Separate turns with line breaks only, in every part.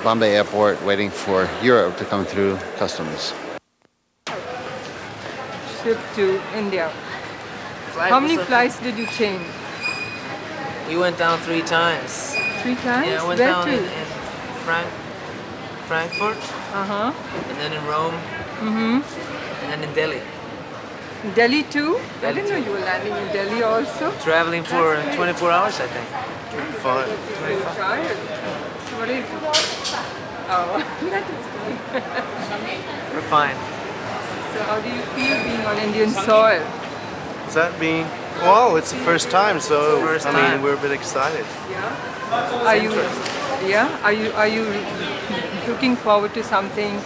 Bombay Airport waiting for Europe to come through customs.
Trip to India. How many flights did you change?
We went down 3 times.
3 times?
Yeah, I went
Where
down
to?
in Frankfurt,
Uh-huh.
and then in Rome, and then in Delhi.
Delhi too? I
Delhi
didn't know
too.
you were landing in Delhi also.
Traveling for 24 hours, I think. 25.
So tired. So what is Oh, that is good.
We're fine.
So how do you feel being on Indian soil?
Does that mean? Well, it's the first time, so
First
I mean
time.
we're a bit excited.
Yeah. Are you? Yeah. Are you looking forward to something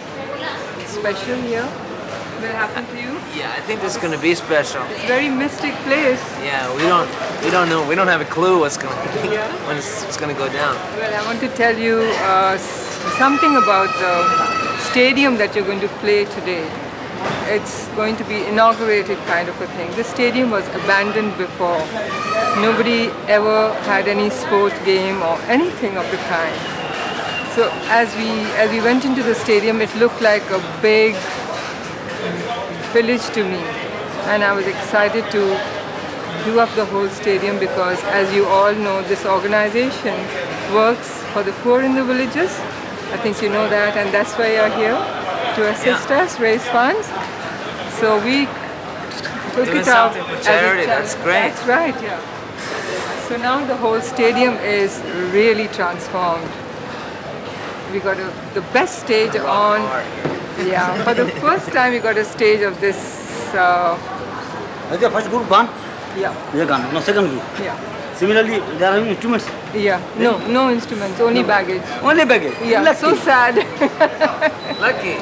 special here? Will happen to you?
Yeah, I think this is gonna be special.
It's a very mystic place.
Yeah, we don't know. We don't have a clue what's gonna when it's gonna go down.
Well, I want to tell you something about the stadium that you're going to play today. It's going to be inaugurated kind of a thing. This stadium was abandoned before. Nobody ever had any sport game or anything of the kind. So as we went into the stadium, it looked like a big village to me, and I was excited to do up the whole stadium because, as you all know, this organization works for the poor in the villages. I think you know that, and that's why you're here to assist us, raise funds. So we took
Doing
it out
something for
as a
charity, that's great.
That's right, yeah. So now the whole stadium is really transformed. We got the best stage on. Yeah, for the first time we got a stage of this.
First group gone.
Yeah,
No, second group.
yeah,
Similarly, there are instruments.
yeah. No instruments, only baggage.
Only baggage.
Yeah,
Lucky.
so sad.
Lucky.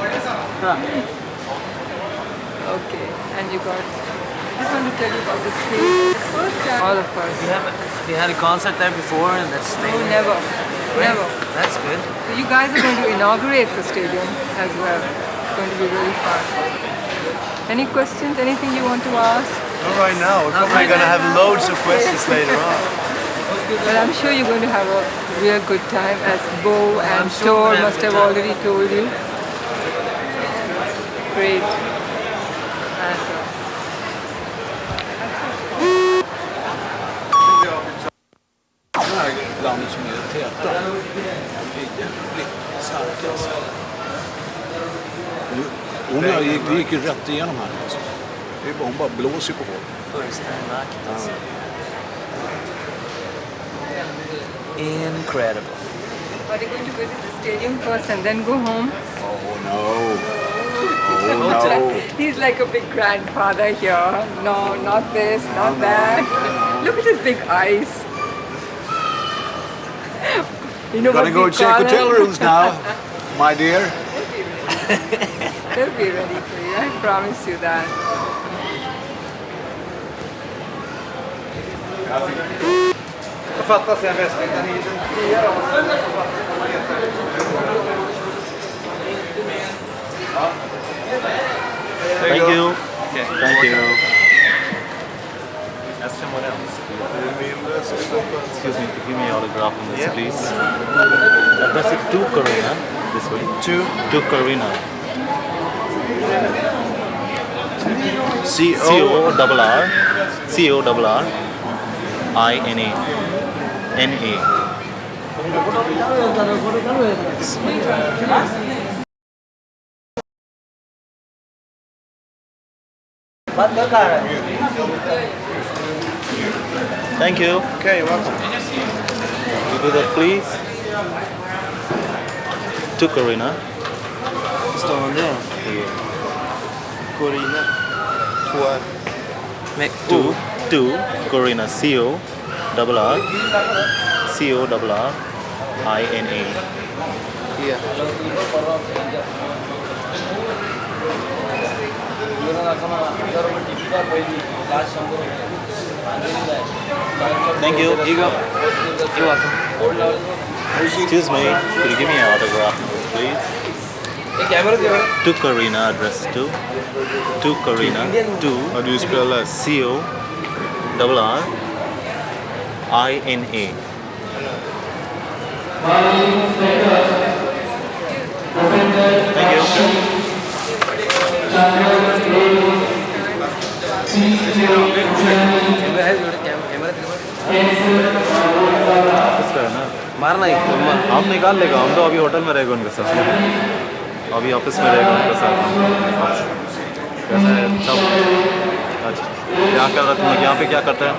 Okay, and you got. I just want to tell you about the stage. First time, all of us.
Have you had a concert there before and that's
No, never, never.
That's good.
So you guys are going to inaugurate the stadium as well. It's going to be really fun. Any questions? Anything you want to ask?
Not right now. We're
Not
probably
right
going to
now.
have loads of questions later on.
Well, I'm sure you're going to have a real good time, as Bo and
I'm sure
Tor
we're gonna have
must
a
have
good time.
already told you. Great. And,
Det här landet som är täta. Det är jävligt starka alltså. Hon vi gick ju rätt igenom här alltså. Hon bara blåser på folk.
Fullständigt. Incredible.
are they going to visit the stadium first and then go home?
Oh no. Oh no.
He's like a big grandfather here. No, not this, not that. Look at his big eyes. You know
Gotta
what
go
we
check
call
hotel
him?
rooms now, my dear.
They'll be ready for you. I promise you that.
Jag fattar sen väskan.
Thank you.
Okay.
Thank you.
Ask someone else.
Excuse me, give me autograph on this,
Yeah.
please. Address it to Karina. This way. To Karina. C-O-R-R. C-O-R-R-I-N-A. N-A. Thank you.
Okay, you're welcome.
You do that, please. To Karina.
Står hon där?
Corina. Två.
Med
To Karina. C-O-R-R. C-O-R-R-I-N-A.
Yeah.
Thank you.
You go. You're welcome.
Excuse me. Could you give me an autograph, please? To Karina. Address to Karina.
How do you spell that?
C-O-R-R-I-N-A. Thank you. Office पे है ना
मारना ही
हम निकाल लेगा हम तो अभी होटल में रहेगा उनके साथ अभी ऑफिस में रहेगा उनके साथ कैसा है सब अच्छा क्या कर रहे तुम लोग यहाँ पे क्या करते हैं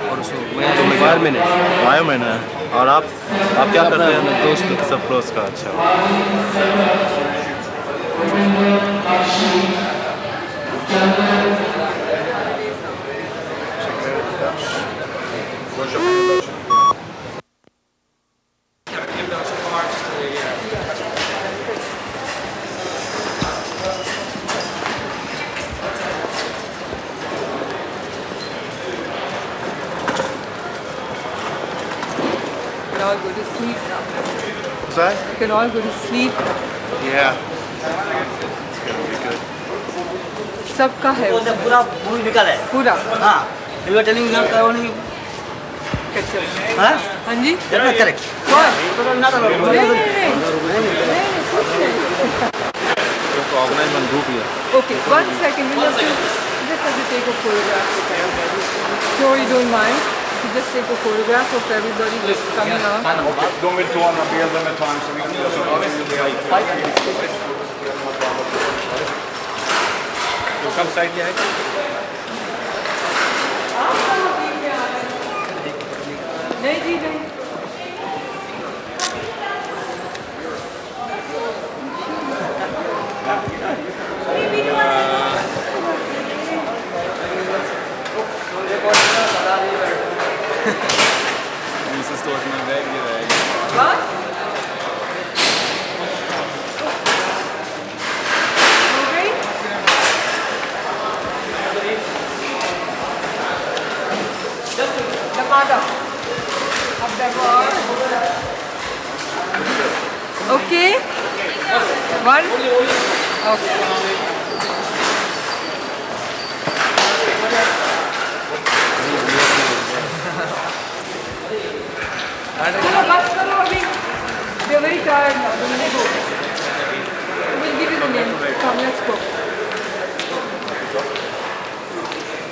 वायर मैन है और आप क्या करते हैं दोस्त सब क्लोज का अच्छा
You can all go to sleep now.
What's that?
You can all go to sleep now.
Yeah. It's gonna be good.
सबका है
वो तो पूरा मूवी निकाला है
पूरा
हाँ you are telling your only
कैसे
हाँ
हाँ जी
that is correct
What?
Not
नहीं
अलाउड
नहीं कुछ नहीं
organise one group here
Okay, 1 second. We'll just have to take a photograph. Sure, you don't mind. You just take a photograph of everybody just coming out.
Don't we want to be a limit time so we can just come side here.
नहीं जी नहीं.
Visa står som en vägg i väg.
What? Okay. Damada. Up the bar. Okay. One. Okay. चलो बात करो अभी. They're very tired now. Don't they go? We'll give you the name. Come, let's go.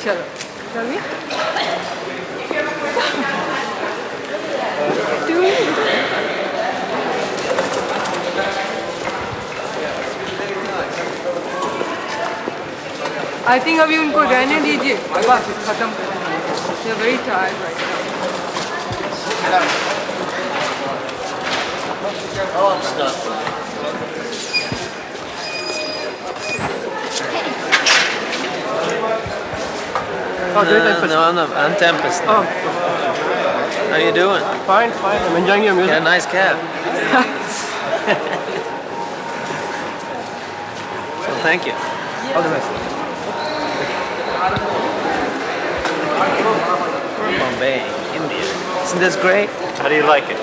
चलो. Shall we? Two. I think अभी उनको रहने दीजिए. बस खत्म करें. They're very tired right now.
I'm Tempest.
Oh,
How you doing?
fine. I'm enjoying your music.
Yeah, nice cab. Well, thank you.
All the best.
Mumbai, India. Isn't this great?
How do you like it?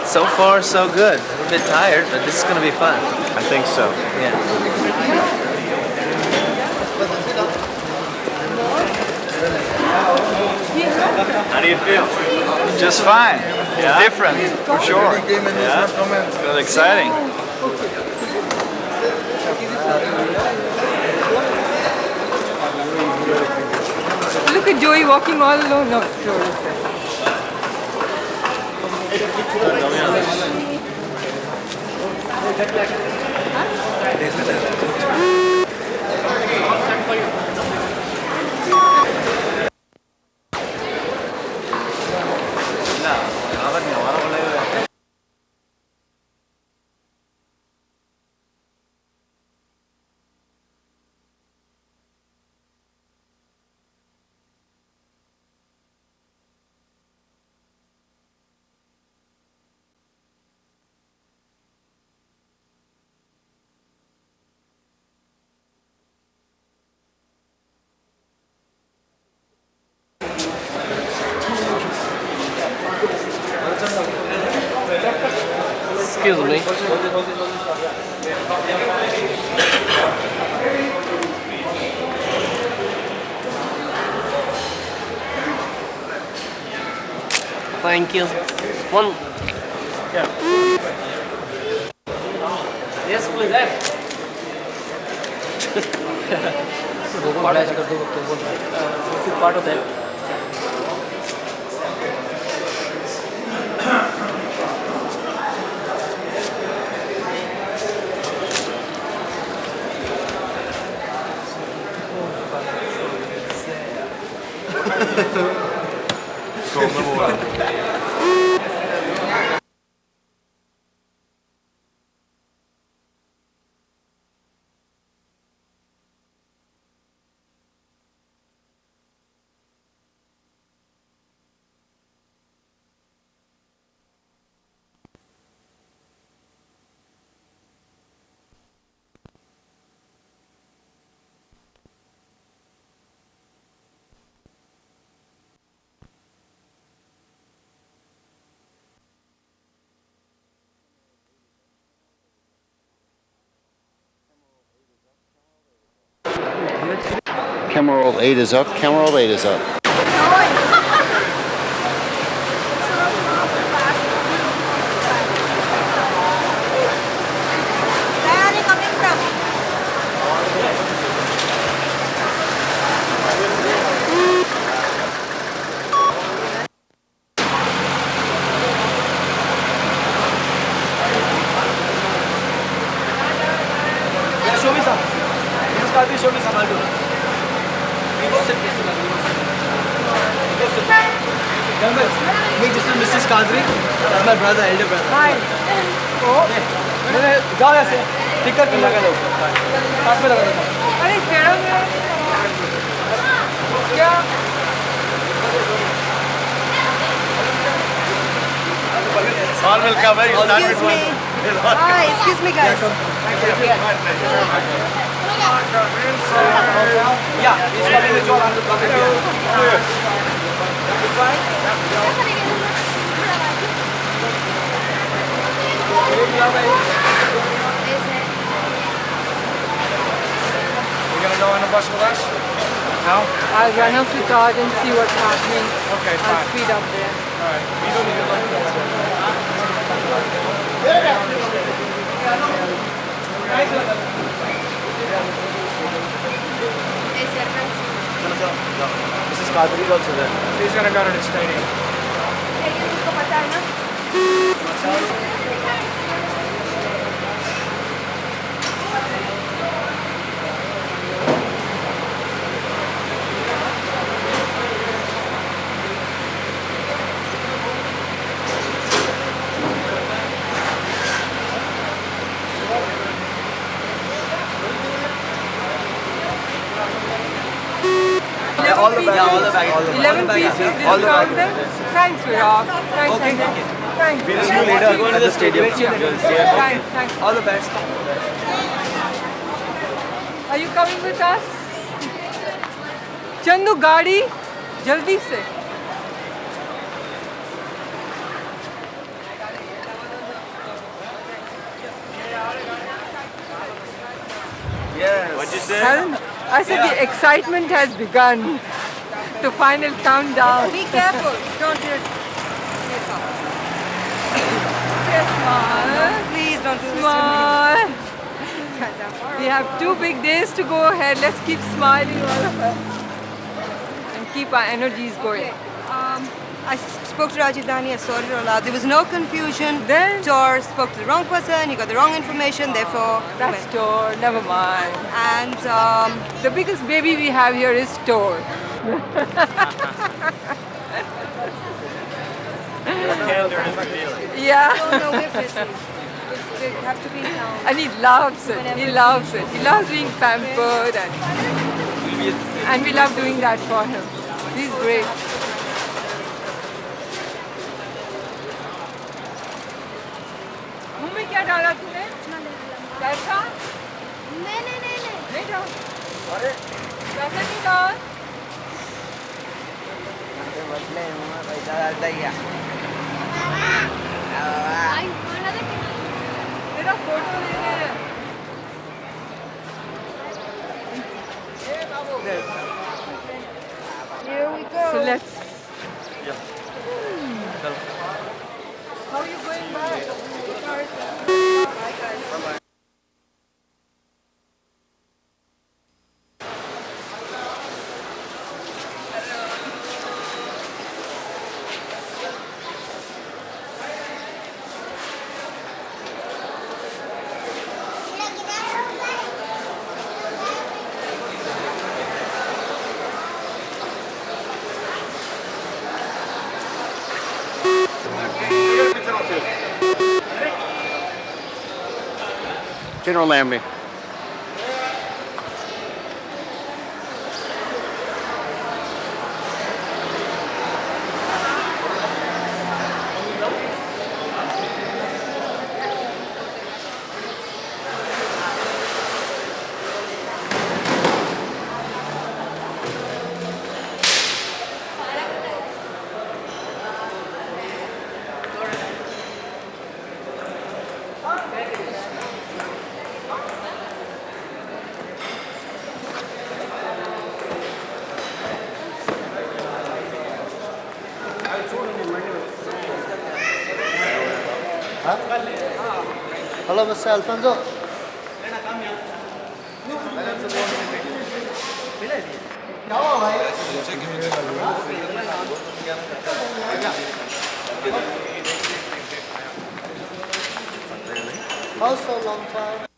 So far, so good. We're a bit tired, but this is going to be fun.
I think so.
Yeah.
How do you feel?
Just fine.
Yeah?
Different, for sure.
Yeah?
It's exciting.
Look at Joey walking all alone. No, Joey.
Excuse me. Thank you. One. Yeah. Yes, please.
Flash कर दो तो बोल रहा है part होता है
Camera roll 8 is up. Camera roll 8 is up.
Show me some. This car, show me some. I'll do it. Reverse it, please. Reverse it. Youngers, meet this is Mrs. Kadri. That's my brother, elder brother.
Hi. Oh.
जाओ ऐसे ticket पे लगा दो पास में लगा दो
अरे टेढ़ा मेरा क्या
All will cover.
Excuse me. Hi, excuse me, guys.
Yeah, he's coming with your hand to come here.
You're gonna go on the bus with us? No?
I'll run up to Todd and see what's happening.
Okay,
I'll
fine.
speed up there.
All right. You don't need to go.
Mrs. Kadri is also there.
He's gonna go to the stadium.
All the bags.
11 pieces. Did you count them? Thanks, Virat. Thanks,
Okay.
Thanks.
We'll see you later. Going to the stadium.
Thanks, thanks.
All the best.
Are you coming with us? Chandu, गाड़ी जल्दी से.
Yes. What'd you say?
I said the excitement has begun. The final countdown.
Be careful. Don't do it.
Yes, smile.
Please don't do this to
Smile.
me. Guys, I'm horrible.
We have 2 big days to go ahead. Let's keep smiling all of us. And keep our energies going.
I spoke to Rajiv Dani, I sorted it all out. There was no confusion.
Then-
Tor spoke to the wrong person, he got the wrong information, therefore we
That's
went.
Tor, never mind.
And
The biggest baby we have here is Tor. Yeah.
no, we're busy. We have to be now.
And he loves it. He loves it. He loves being pampered and we love doing that for him. He's great. मुंह में क्या डाला तूने? पैसा? नहीं डाल। पैसा नहीं डाल। तेरा फोटो ले रहे हैं।
Here we go.
So let's. How are you going back?
Pin or land me.
Hello, Mr. Alfonso. How so long time?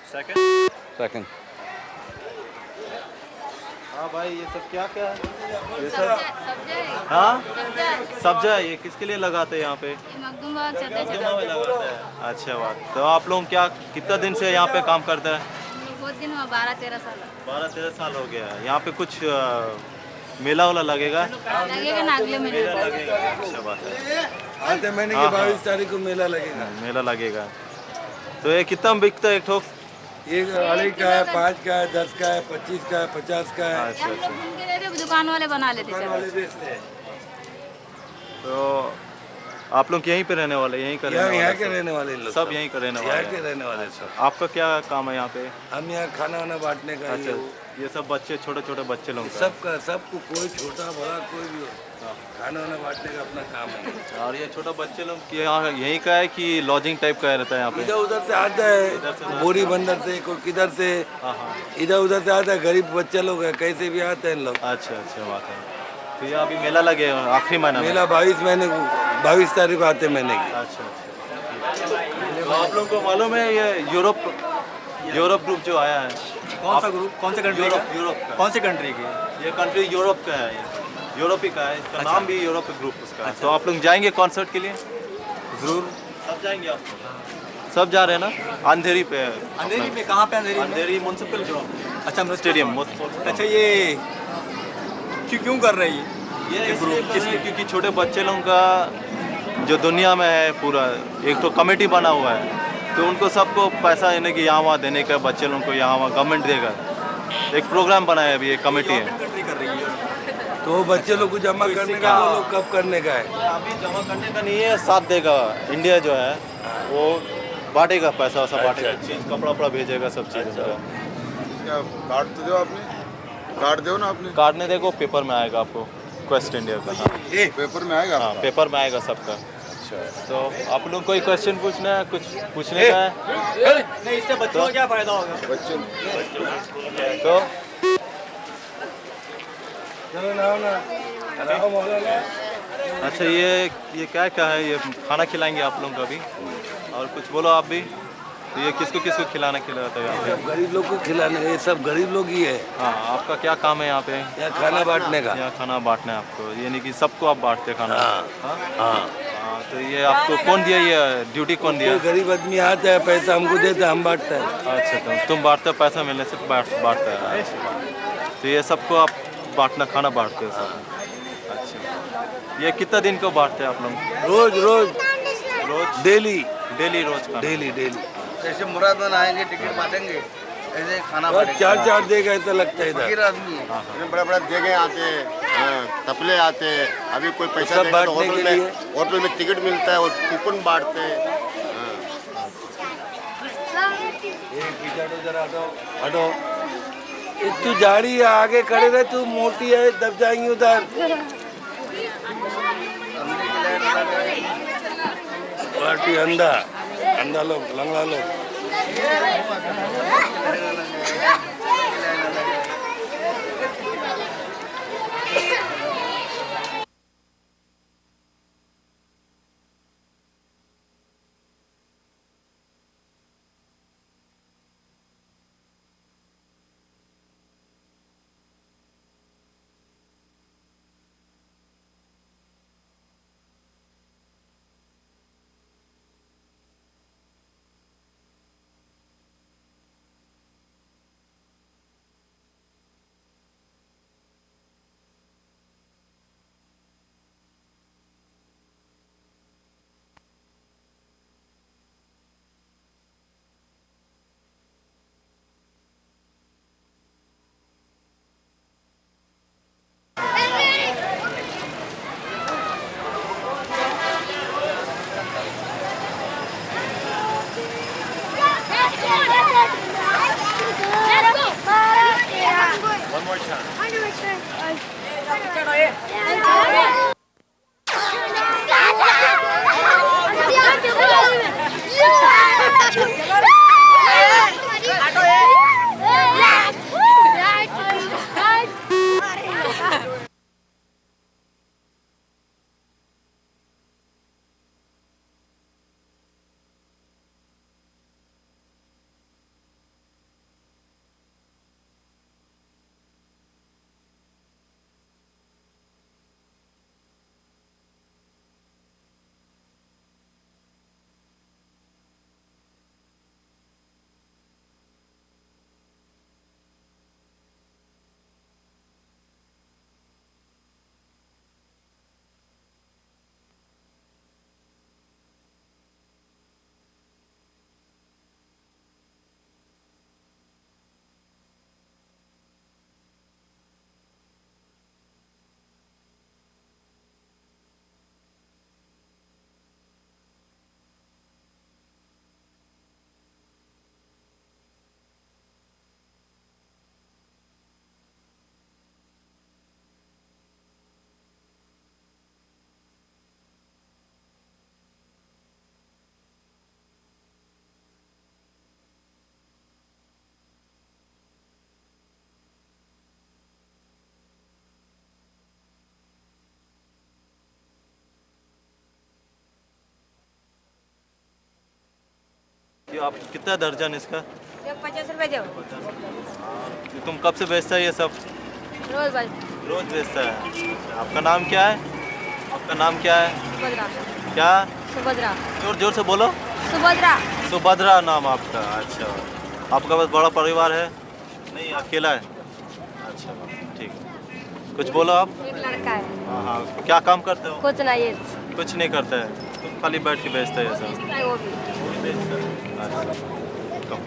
Second.
हाँ भाई ये सब क्या क्या है ये सब हाँ सब्जा है ये किसके लिए लगाते हैं यहाँ पे
मखदूम चलते
में लगाते हैं अच्छा बात तो आप लोग क्या कितना दिन से यहाँ पे काम करते हैं
बहुत दिन हुआ 12-13 साल
12-13 साल हो गया है यहाँ पे कुछ मेला वाला लगेगा
लगेगा ना अगले महीने
मेला लगेगा अच्छा बात है
आते महीने की 22 तारीख को मेला लगेगा
मेला लगेगा तो ये कितना में बिकता है एक ठोक
ये वाले का है 5 का है 10 का है 25 का है 50 का है
अच्छा अच्छा
उनके लिए दुकान वाले बना लेते
दुकान
चलो
वाले बेचते हैं
तो आप लोग यहीं पे रहने वाले यहीं का रहने
यहाँ
वाले
के रहने वाले इन लोग
सब यहीं का रहने
यहाँ
वाले
के
हैं।
रहने वाले सब
आपका क्या काम है यहाँ पे
हम यहाँ खाना वाना बांटने का
अच्छा ये सब बच्चे छोटे छोटे बच्चे लोग का
सबका सबको कोई छोटा बड़ा कोई भी हो खाना वाना बांटने का अपना काम है
और ये छोटा बच्चे लोग के यहाँ यहीं का है कि लॉजिंग टाइप का रहता है यहाँ पे
इधर उधर से आता है बोरी बंदर से कोई किधर से
हाँ हाँ
इधर उधर से आता है गरीब बच्चे लोग है कैसे भी आते हैं इन लोग
अच्छा अच्छा बात है तो ये अभी मेला लगे आखिरी महीना में
मेला 22 तारीख को आते महीने की
अच्छा अच्छा तो आप लोग को मालूम है ये यूरोप ग्रुप जो आया है
कौन सा ग्रुप कौन से कंट्री
यूरोप यूरोप का
कौन से कंट्री की
ये कंट्री यूरोप का है यूरोप ही का है इसका नाम भी यूरोप ग्रुप उसका है। तो आप लोग जाएंगे कॉन्सर्ट के लिए
जरूर
सब जाएंगे आप सब जा रहे हैं ना अंधेरी पे है
अंधेरी में कहाँ पे अंधेरी में
अंधेरी म्यूनसिपल ग्राउंड
अच्छा
स्टेडियम
अच्छा ये क्यों कर रहे हैं
ये इसलिए क्योंकि छोटे बच्चे लोगों का जो दुनिया में है पूरा एक तो कमेटी बना हुआ है तो उनको सबको पैसा यानी कि यहाँ वहाँ देने का बच्चे लोगों को यहाँ वहाँ गवर्नमेंट देगा एक प्रोग्राम बनाया है अभी एक कमेटी है
कंट्री कर रही है
तो बच्चे लोग को जमा करने का वो लोग कब करने का है
अभी जमा करने का नहीं है साथ देगा इंडिया जो है वो बांटेगा पैसा वैसा बांटेगा चीज कपड़ा वपड़ा भेजेगा सब चीज़
क्या कार्ड तो दो आपने कार्ड दो ना आपने
कार्ड नहीं देखो पेपर में आएगा आपको क्वेस्ट इंडिया का हाँ
पेपर में आएगा
हाँ पेपर में आएगा सबका तो आप लोग कोई क्वेश्चन पूछना है कुछ पूछने का है
नहीं इससे बच्चों को क्या फायदा होगा
बच्चों
तो
चलो ना ना मौलाना
अच्छा ये क्या है ये खाना खिलाएंगे आप लोगों का भी और कुछ बोलो आप भी तो ये किसको किसको खिलाता है यहाँ पे
गरीब लोग को खिलाने ये सब गरीब लोग ही है
हाँ आपका क्या काम है यहाँ पे
यहाँ खाना बांटने का
यहाँ खाना बांटना है आपको यानी कि सबको आप बांटते खाना
हाँ
हाँ
हाँ
हाँ, तो ये आपको कौन दिया ये ड्यूटी कौन दिया
कोई गरीब आदमी आता है पैसा हमको देता है हम बांटते हैं
अच्छा तुम बांटते हो पैसा मिलने से बांटता है अच्छा तो ये सबको आप बांटना खाना बांटते हो सब अच्छा ये कितना दिन को बांटते हैं आप लोग
रोज रोज
रोज
डेली
रोज का
डेली
जैसे मुरादमान आएंगे टिकट बांटेंगे ऐसे खाना
चार देगा ऐसा लगता है
फकीर
इधर
आदमी है
बड़े बड़े जगह आते हैं तपले आते हैं अभी कोई पैसा
सब
देगा तो
बांटने के लिए
होटल में टिकट मिलता है और कूपन बांटते हैं
हटो तू झाड़ी है आगे खड़े रहे तू मोटी है दब जाएंगी उधर पार्टी अंधा लोग लंगड़ा लोग
अभी आप कितना दर्जन इसका?
50 रुपए दो।
तुम कब से बेचता है ये सब?
रोज भाई।
रोज बेचता है। आपका नाम क्या है? आपका नाम क्या है?
सुभद्रा।
क्या?
सुभद्रा।
जोर जोर से बोलो।
सुभद्रा।
सुभद्रा नाम आपका। अच्छा, आपका बस बड़ा परिवार है? नहीं, अकेला है? अच्छा, ठीक। कुछ बोलो आप।
एक लड़का है।
हाँ हाँ, क्या काम करते हो?
कुछ नहीं है।
कुछ नहीं करता है, तुम खाली बैठ के बेचते है ये सब?
वो भी।
वो भी बेचता है। अच्छा, कम।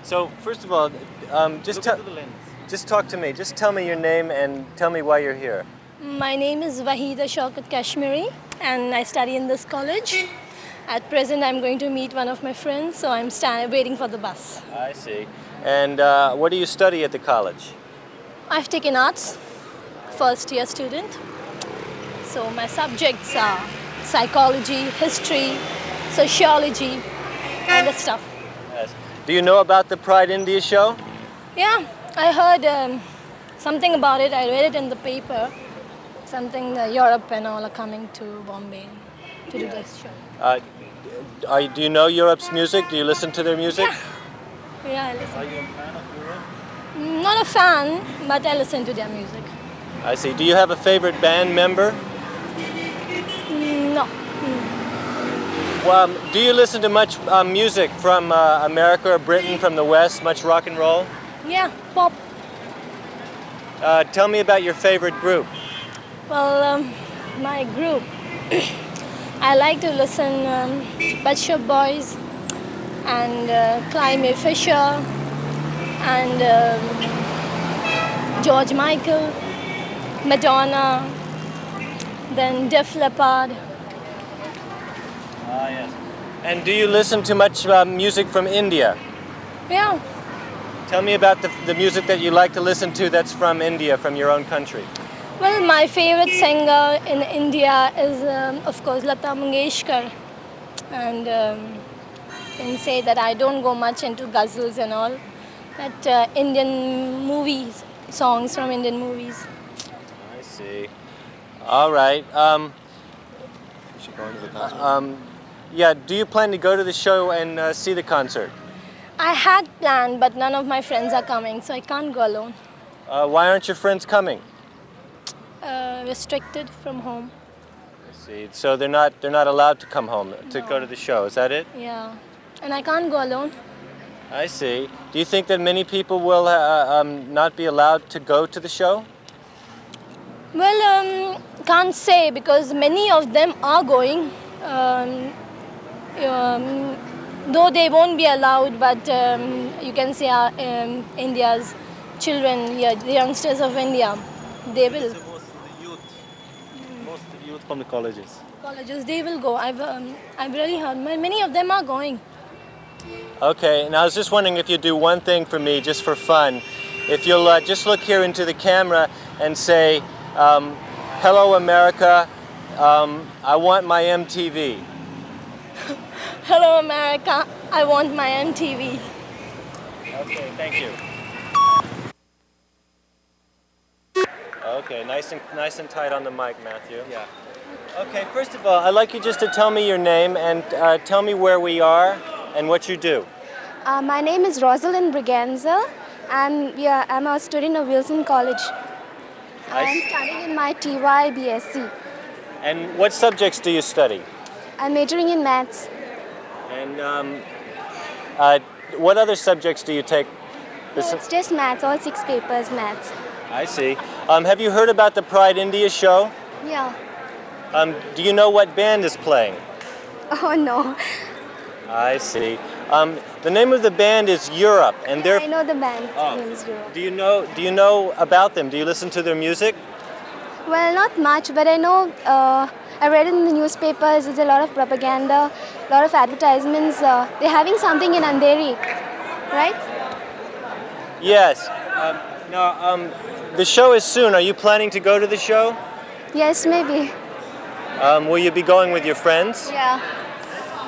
So first of all, just talk to me. Just tell me your name and tell me why you're here.
My name is Wahida Shaukat Kashmiri and I study in this college. At present, I'm going to meet one of my friends, so I'm waiting for the bus.
I see.
And what do you study at the college?
I've taken arts, first year student. So my subjects are psychology, history, sociology, all that stuff.
Yes. Do you know about the Pride India show?
Yeah, I heard something about it. I read it in the paper. Something Europe and all are coming to Bombay to do this show.
Do you know Europe's music? Do you listen to their music?
Yeah, I listen. Are you a fan of Europe? Not a fan, but I listen to their music.
I see. Do you have a favorite band member?
No.
Well, do you listen to much music from America or Britain, from the West, much rock and roll?
Yeah, pop.
Tell me about your favorite group.
Well, my group, I like to listen Pet Shop Boys and Climby Fisher and George Michael, Madonna, then Def Leppard.
Yes. And do you listen to much music from India?
Yeah.
Tell me about the music that you like to listen to that's from India, from your own country.
Well, my favorite singer in India is, of course, Lata Mangeshkar. And can say that I don't go much into ghazals and all, but Indian movies, songs from Indian movies.
I see. All right.
We should go into the concert.
Yeah, do you plan to go to the show and see the concert?
I had planned, but none of my friends are coming, so I can't go alone.
Why aren't your friends coming?
Restricted from home.
I see. So they're not allowed to come home to go to the show. Is that it?
Yeah, and I can't go alone.
I see. Do you think that many people will not be allowed to go to the show?
Well, can't say because many of them are going. Though they won't be allowed, but you can say India's children, yeah, the youngsters of India, they will.
Most of the youth from the colleges.
Colleges, they will go. I've really heard many of them are going.
Okay, and I was just wondering if you'd do one thing for me, just for fun. If you'll just look here into the camera and say, "Hello, America. I want my MTV."
Hello, America. I want my MTV.
Okay, thank you. Okay, nice and tight on the mic, Matthew.
Yeah.
Okay, first of all, I'd like you just to tell me your name and tell me where we are and what you do.
My name is Rosalind Briganza, and I'm a student of Wilson College. I'm studying in my TY BSc.
And what subjects do you study?
I'm majoring in maths.
And what other subjects do you take?
No, it's just maths, all 6 papers maths.
I see. Have you heard about the Pride India show?
Yeah.
Do you know what band is playing?
Oh no.
I see. The name of the band is Europe, and they're.
I know the band name is Europe.
Do you know about them? Do you listen to their music?
Well, not much, but I know. I read in the newspapers. There's a lot of propaganda, a lot of advertisements. They're having something in Andheri, right?
Yes. The show is soon. Are you planning to go to the show?
Yes, maybe.
Will you be going with your friends?
Yeah.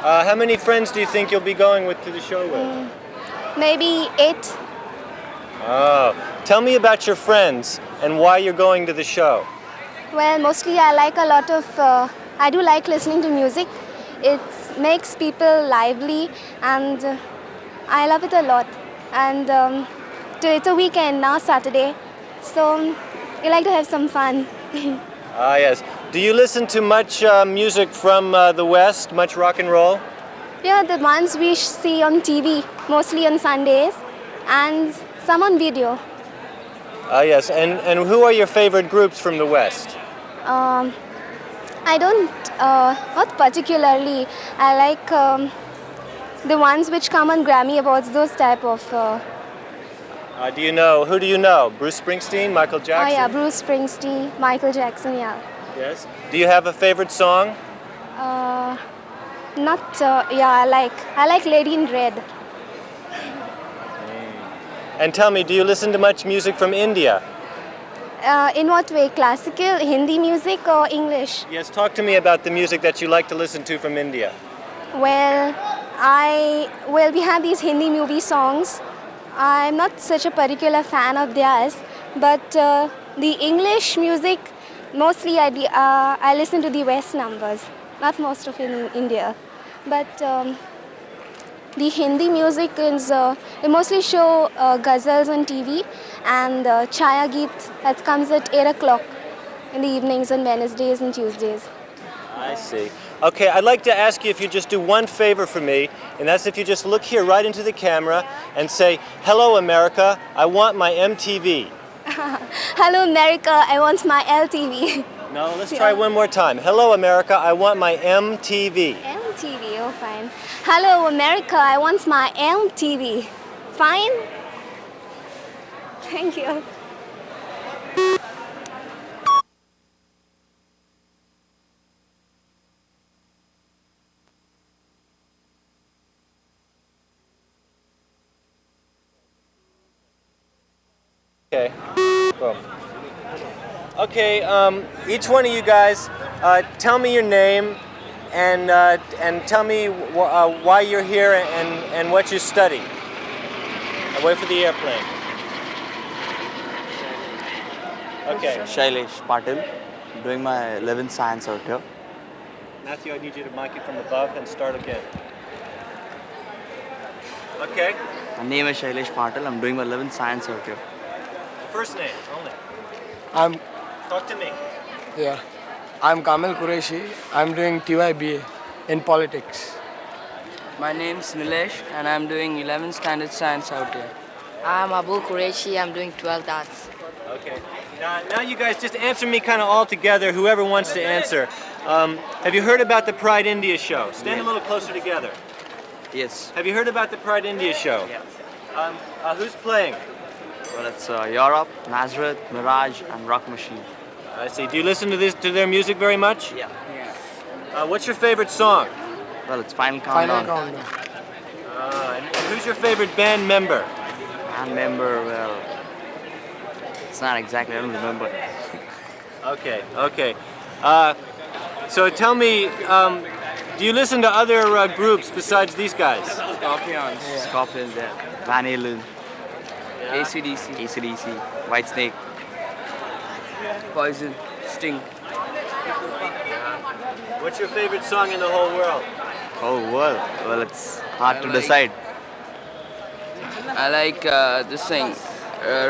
How many friends do you think you'll be going with to the show with?
Maybe 8.
Oh, tell me about your friends and why you're going to the show.
Well, mostly I like a lot of, I do like listening to music. It makes people lively and I love it a lot. And it's a weekend now, Saturday, so I like to have some fun.
Yes. Do you listen to much music from the West, much rock and roll?
Yeah, the ones we see on TV, mostly on Sundays, and some on video.
Yes. And who are your favorite groups from the West?
I don't, not particularly. I like the ones which come on Grammy Awards, those type of.
Who do you know? Bruce Springsteen, Michael Jackson?
Oh yeah, Bruce Springsteen, Michael Jackson, yeah.
Yes. Do you have a favorite song?
I like Lady in Red.
And tell me, do you listen to much music from India?
In what way? Classical, Hindi music or English?
Yes, talk to me about the music that you like to listen to from India.
Well, we have these Hindi movie songs. I'm not such a particular fan of theirs, but the English music, mostly I listen to the West numbers, not most of it in India. But the Hindi music is, they mostly show ghazals on TV and Chaya Geet that comes at 8 o'clock in the evenings on Wednesdays and Tuesdays.
I see. Okay, I'd like to ask you if you just do one favor for me, and that's if you just look here right into the camera and say, "Hello, America, I want my MTV."
Hello, America, I want my LTV.
No, let's try one more time. "Hello, America, I want my MTV."
MTV, oh fine. Hello, America, I want my MTV. Fine? Thank you.
Okay. Boom. Okay. Each one of you guys, tell me your name, and tell me why you're here and what you study. I wait for the airplane. Okay.
Shailesh Patil, doing my 11th science out here.
Matthew, I need you to mic it from above and start again. Okay.
My name is Shailesh Patil. I'm doing my 11th science out here.
First name only.
I'm
Talk to me.
yeah. I'm Kamil Qureshi. I'm doing TYBA in politics.
My name's Nilesh and I'm doing 11th standard science out here.
I'm Abu Qureshi. I'm doing 12th arts.
Okay. Now you guys just answer me kind of all together, whoever wants to answer. Have you heard about the Pride India show? Stand a little closer together.
Yes.
Have you heard about the Pride India show?
Yeah.
Who's playing?
Well, it's Europe, Nazareth, Mirage, and Rock Machine.
I see. Do you listen to their music very much?
Yeah.
What's your favorite song?
Well, it's Final Countdown.
And who's your favorite band member?
Band member, well, it's not exactly, I don't remember.
Okay. So tell me, do you listen to other groups besides these guys?
Scorpions.
Scorpions, yeah. Van Halen. AC/DC. Whitesnake.
Poison. Sting.
What's your favorite song in the whole world?
Oh, well, it's hard to decide.
I like this thing,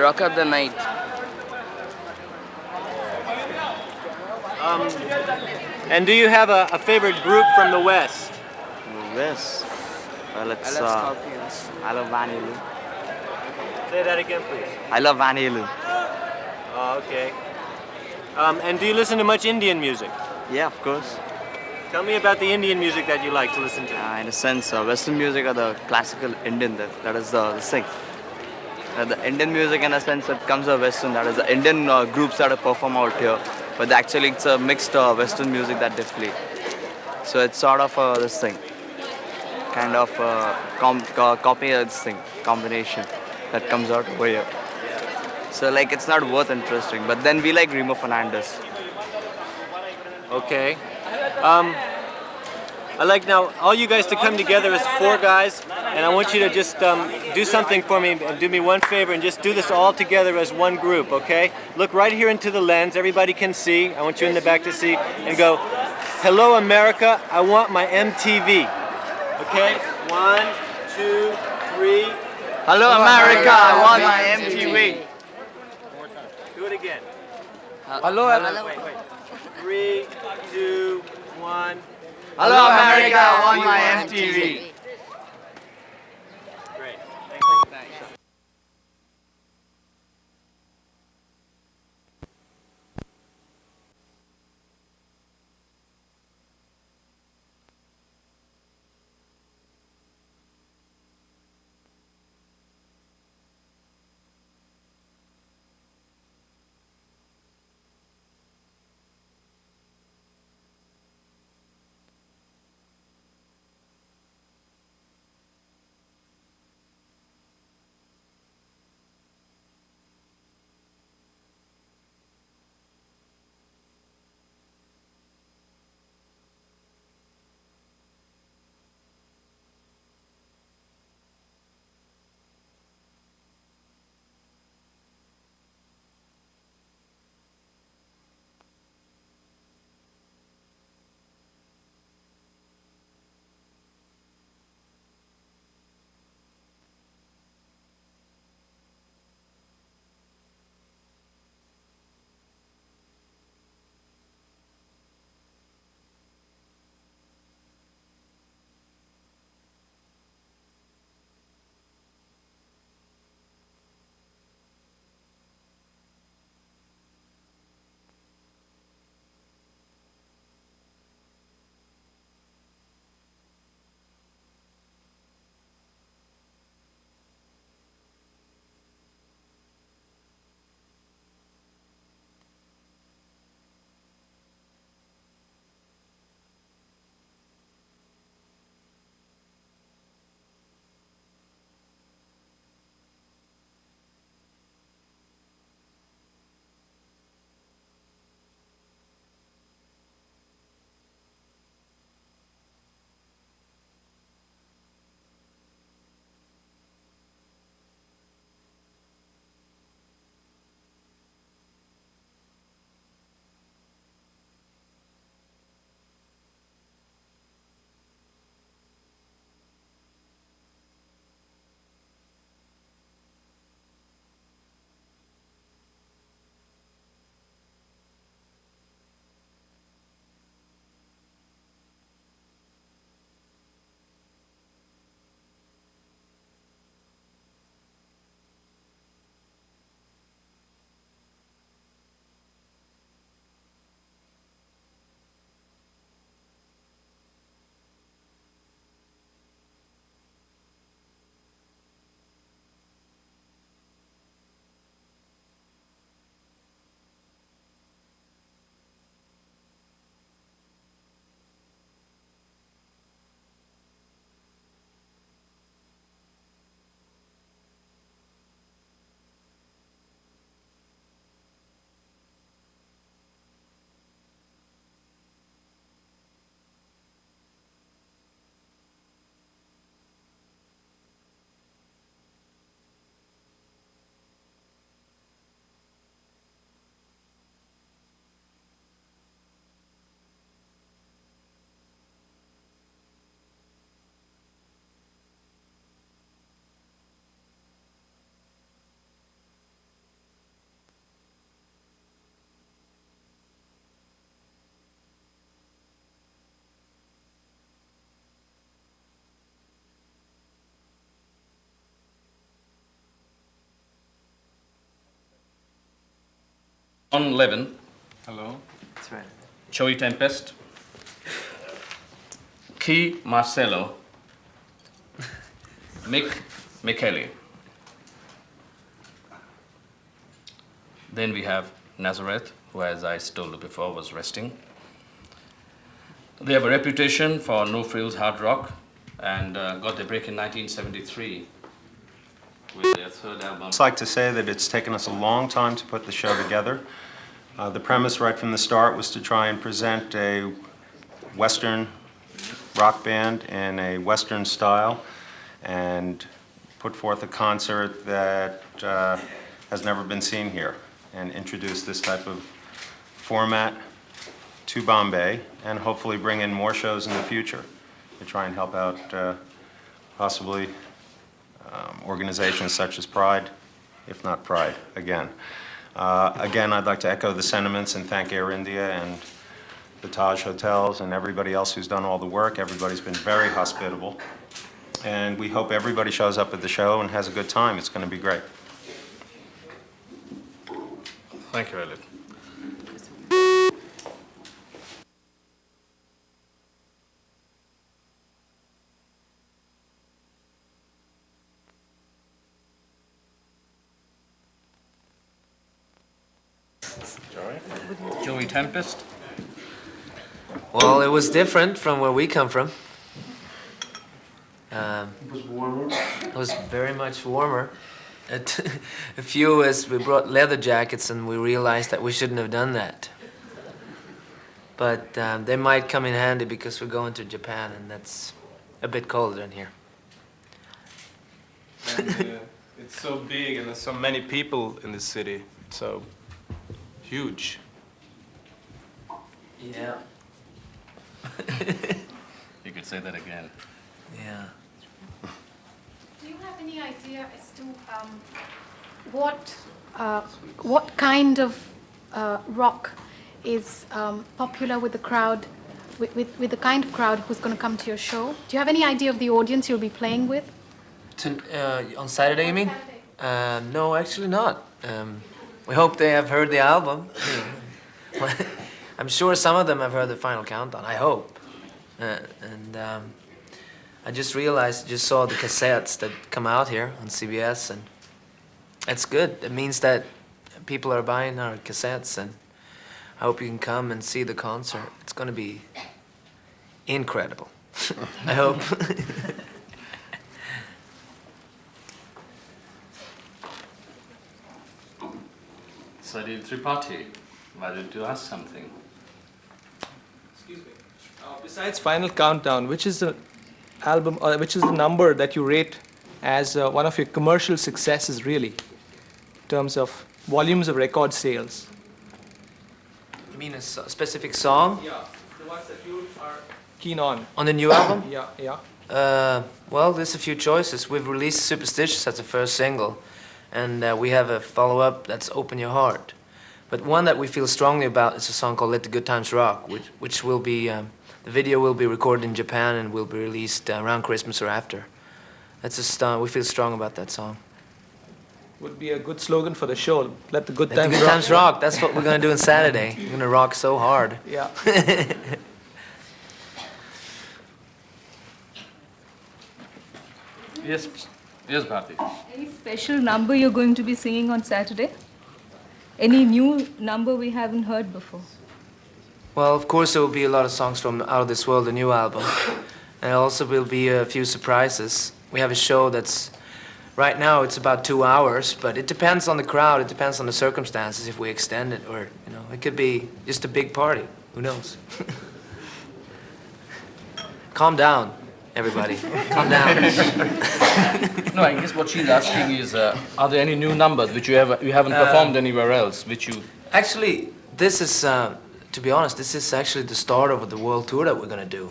Rock Up the Night.
And do you have a favorite group from the West?
West? Well, it's
I love Scorpions.
I love Van Halen.
Say that again, please.
I love Van Halen.
Oh, okay. And do you listen to much Indian music?
Yeah, of course.
Tell me about the Indian music that you like to listen to.
In a sense, Western music or the classical Indian, that is the thing. The Indian music, in a sense, it comes of Western. That is the Indian groups that perform out here. But actually, it's a mixed Western music that they play. So it's sort of this thing. Kind of copy this thing, combination that comes out over here. So like it's not worth interesting. But then we like Remo Fernandez.
Okay. I'd like now all you guys to come together as 4 guys, and I want you to just do something for me and do me one favor and just do this all together as one group, okay? Look right here into the lens, everybody can see. I want you in the back to see, and go, "Hello, America, I want my MTV." Okay? 1, 2, 3.
Hello, America, I want my MTV.
Do it again.
Hello.
Wait. 3, 2, 1.
Hello, America, I want my MTV.
Great. Thanks.
On Levin. Hello.
That's right.
Joey Tempest. Key Marcelo. Mick Michele. Then we have Nazareth, who, as I told you before, was resting. They have a reputation for no-frills hard rock and got their break in 1973 with their third album.
I'd like to say that it's taken us a long time to put the show together. The premise right from the start was to try and present a Western rock band in a Western style and put forth a concert that has never been seen here and introduce this type of format to Bombay and hopefully bring in more shows in the future to try and help out possibly organizations such as Pride, if not Pride, again. Again, I'd like to echo the sentiments and thank Air India and the Taj Hotels and everybody else who's done all the work. Everybody's been very hospitable. And we hope everybody shows up at the show and has a good time. It's going to be great.
Thank you, Elliot. Joey Tempest.
Well, it was different from where we come from.
It was warmer.
It was very much warmer. A few of us, we brought leather jackets and we realized that we shouldn't have done that. But they might come in handy because we're going to Japan and that's a bit colder in here.
And, it's so big and there's so many people in the city. It's so huge.
Yeah.
You could say that again.
Yeah.
Do you have any idea as to what kind of rock is popular with the crowd, with the kind of crowd who's going to come to your show? Do you have any idea of the audience you'll be playing with?
On Saturday, you mean? No, actually not. We hope they have heard the album. I'm sure some of them have heard the Final Countdown, I hope. I just realized, just saw the cassettes that come out here on CBS, and it's good. It means that people are buying our cassettes, and I hope you can come and see the concert. It's going to be incredible. I hope.
Sadil Tripathi, why did you ask something?
Excuse me. Besides Final Countdown, which is the album, or which is the number that you rate as one of your commercial successes, really, in terms of volumes of record sales?
You mean a specific song?
Yeah, the ones that you are keen on.
On the new album?
Yeah, yeah.
Well, there's a few choices. We've released Superstitious as the first single, and we have a follow-up that's Open Your Heart. But one that we feel strongly about is a song called Let the Good Times Rock, which will be, the video will be recorded in Japan and will be released around Christmas or after. We feel strong about that song.
Would be a good slogan for the show. Let the good
Let the good times rock. That's what we're going to do on Saturday. We're going to rock so hard.
Yeah.
Yes, Bharti.
Any special number you're going to be singing on Saturday? Any new number we haven't heard before?
Well, of course, there will be a lot of songs from Out of This World, the new album. And also will be a few surprises. We have a show that's, right now it's about 2 hours, but it depends on the crowd, it depends on the circumstances if we extend it, or, you know, it could be just a big party. Who knows? Calm down, everybody. Calm down.
No, I guess what she's asking is, are there any new numbers which you haven't performed anywhere else, which you...
Actually, this is, to be honest, this is actually the start of the world tour that we're going to do.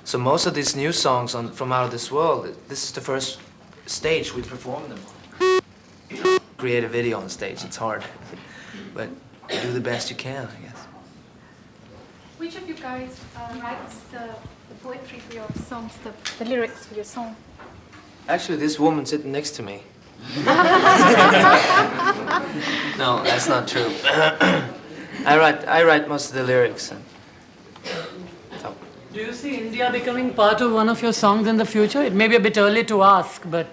So most of these new songs from Out of This World, this is the first stage we perform them on. Create a video on stage, it's hard. But do the best you can, I guess.
Which of you guys writes the poetry for your songs, the lyrics for your song?
Actually, this woman sitting next to me, No, that's not true. I write most of the lyrics.
Do you see India becoming part of one of your songs in the future? It may be a bit early to ask, but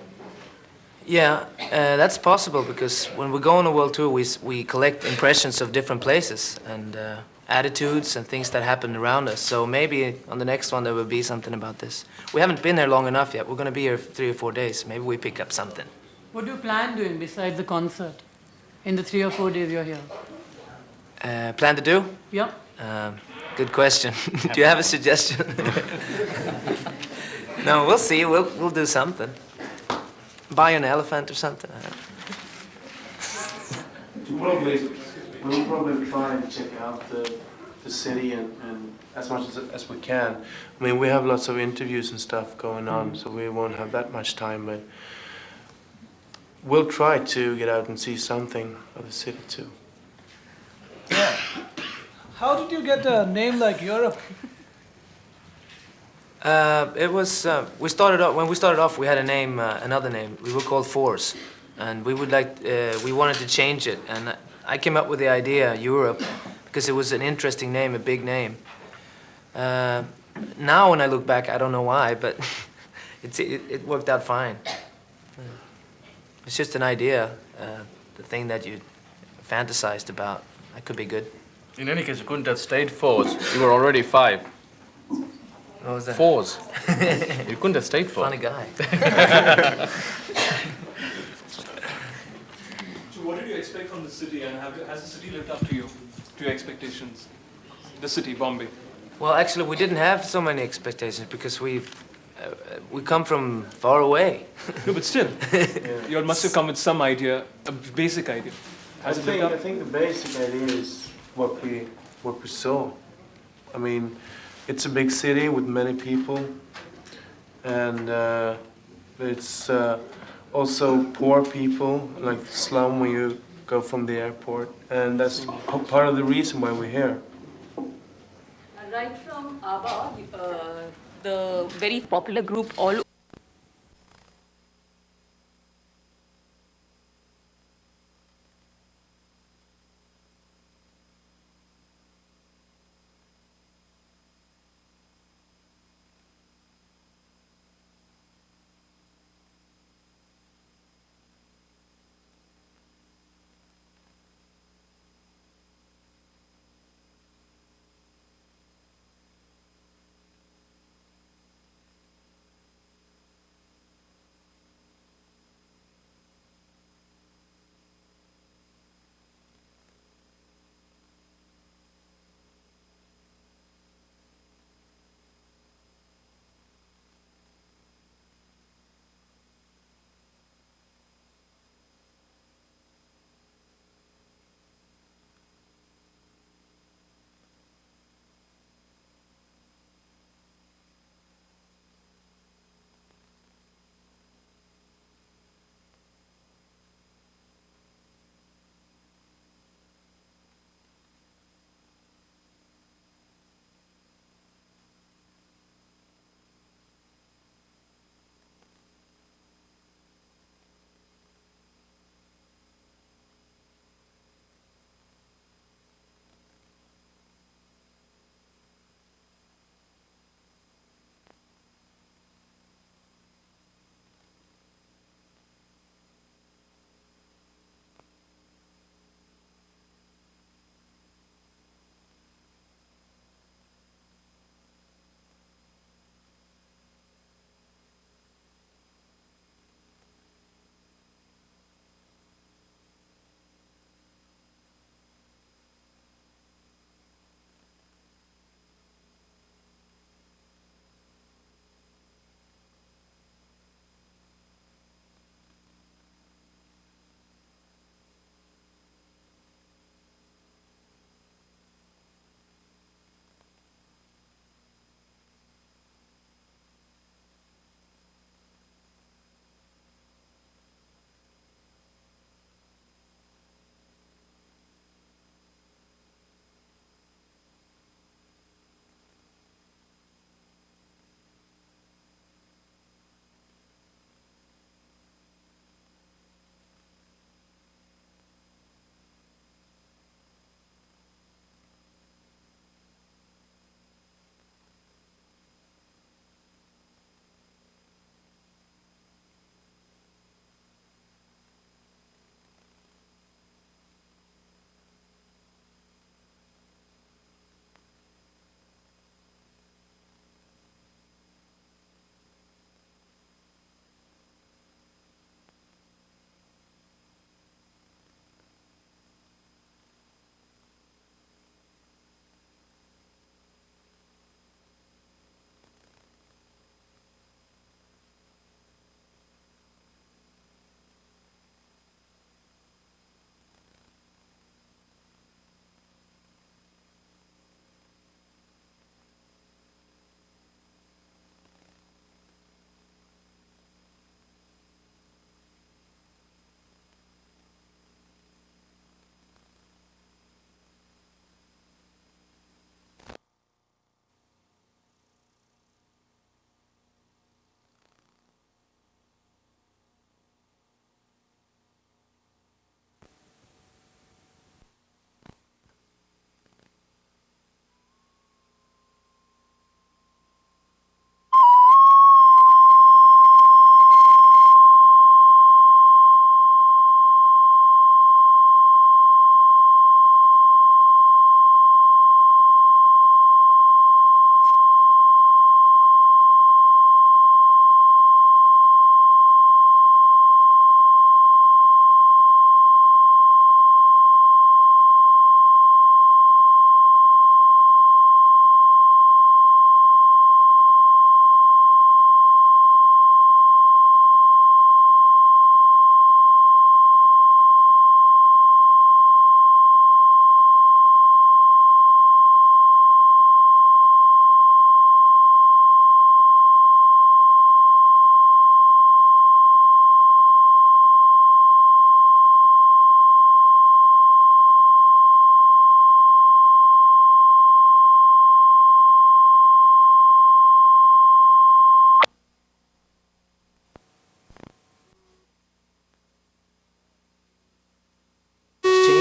Yeah, that's possible because when we go on a world tour, we collect impressions of different places and attitudes and things that happen around us. So maybe on the next one there will be something about this. We haven't been there long enough yet. We're going to be here for 3 or 4 days. Maybe we pick up something.
what do you plan doing besides the concert in the 3 or 4 days you're here?
Plan to do?
Yeah.
Good question. Do you have a suggestion? No, we'll see. We'll do something. Buy an elephant or something. I don't know.
We'll probably try and check out the city and as much as we can. I mean, we have lots of interviews and stuff going on, so we won't have that much time, but we'll try to get out and see something of the city too.
How did you get a name like Europe?
It was we started off when we started off. We had a name, another name. We were called Force, and we wanted to change it. And I came up with the idea Europe because it was an interesting name, a big name. Now when I look back, I don't know why, but it worked out fine. It's just an idea, the thing that you fantasized about. That could be good.
In any case, you couldn't have stayed 4s. You were already 5.
What was that?
4s. You couldn't have stayed 4.
Funny guy.
So what did you expect from the city, and has the city lived up to your expectations? The city, Bombay.
Well, actually, we didn't have so many expectations because we come from far away.
No, but still, you must have come with some idea, a basic idea.
I think the basic idea is what we saw. I mean, it's a big city with many people, and it's also poor people, like slum when you go from the airport, and that's part of the reason why we're here.
Right from ABBA, the very popular group all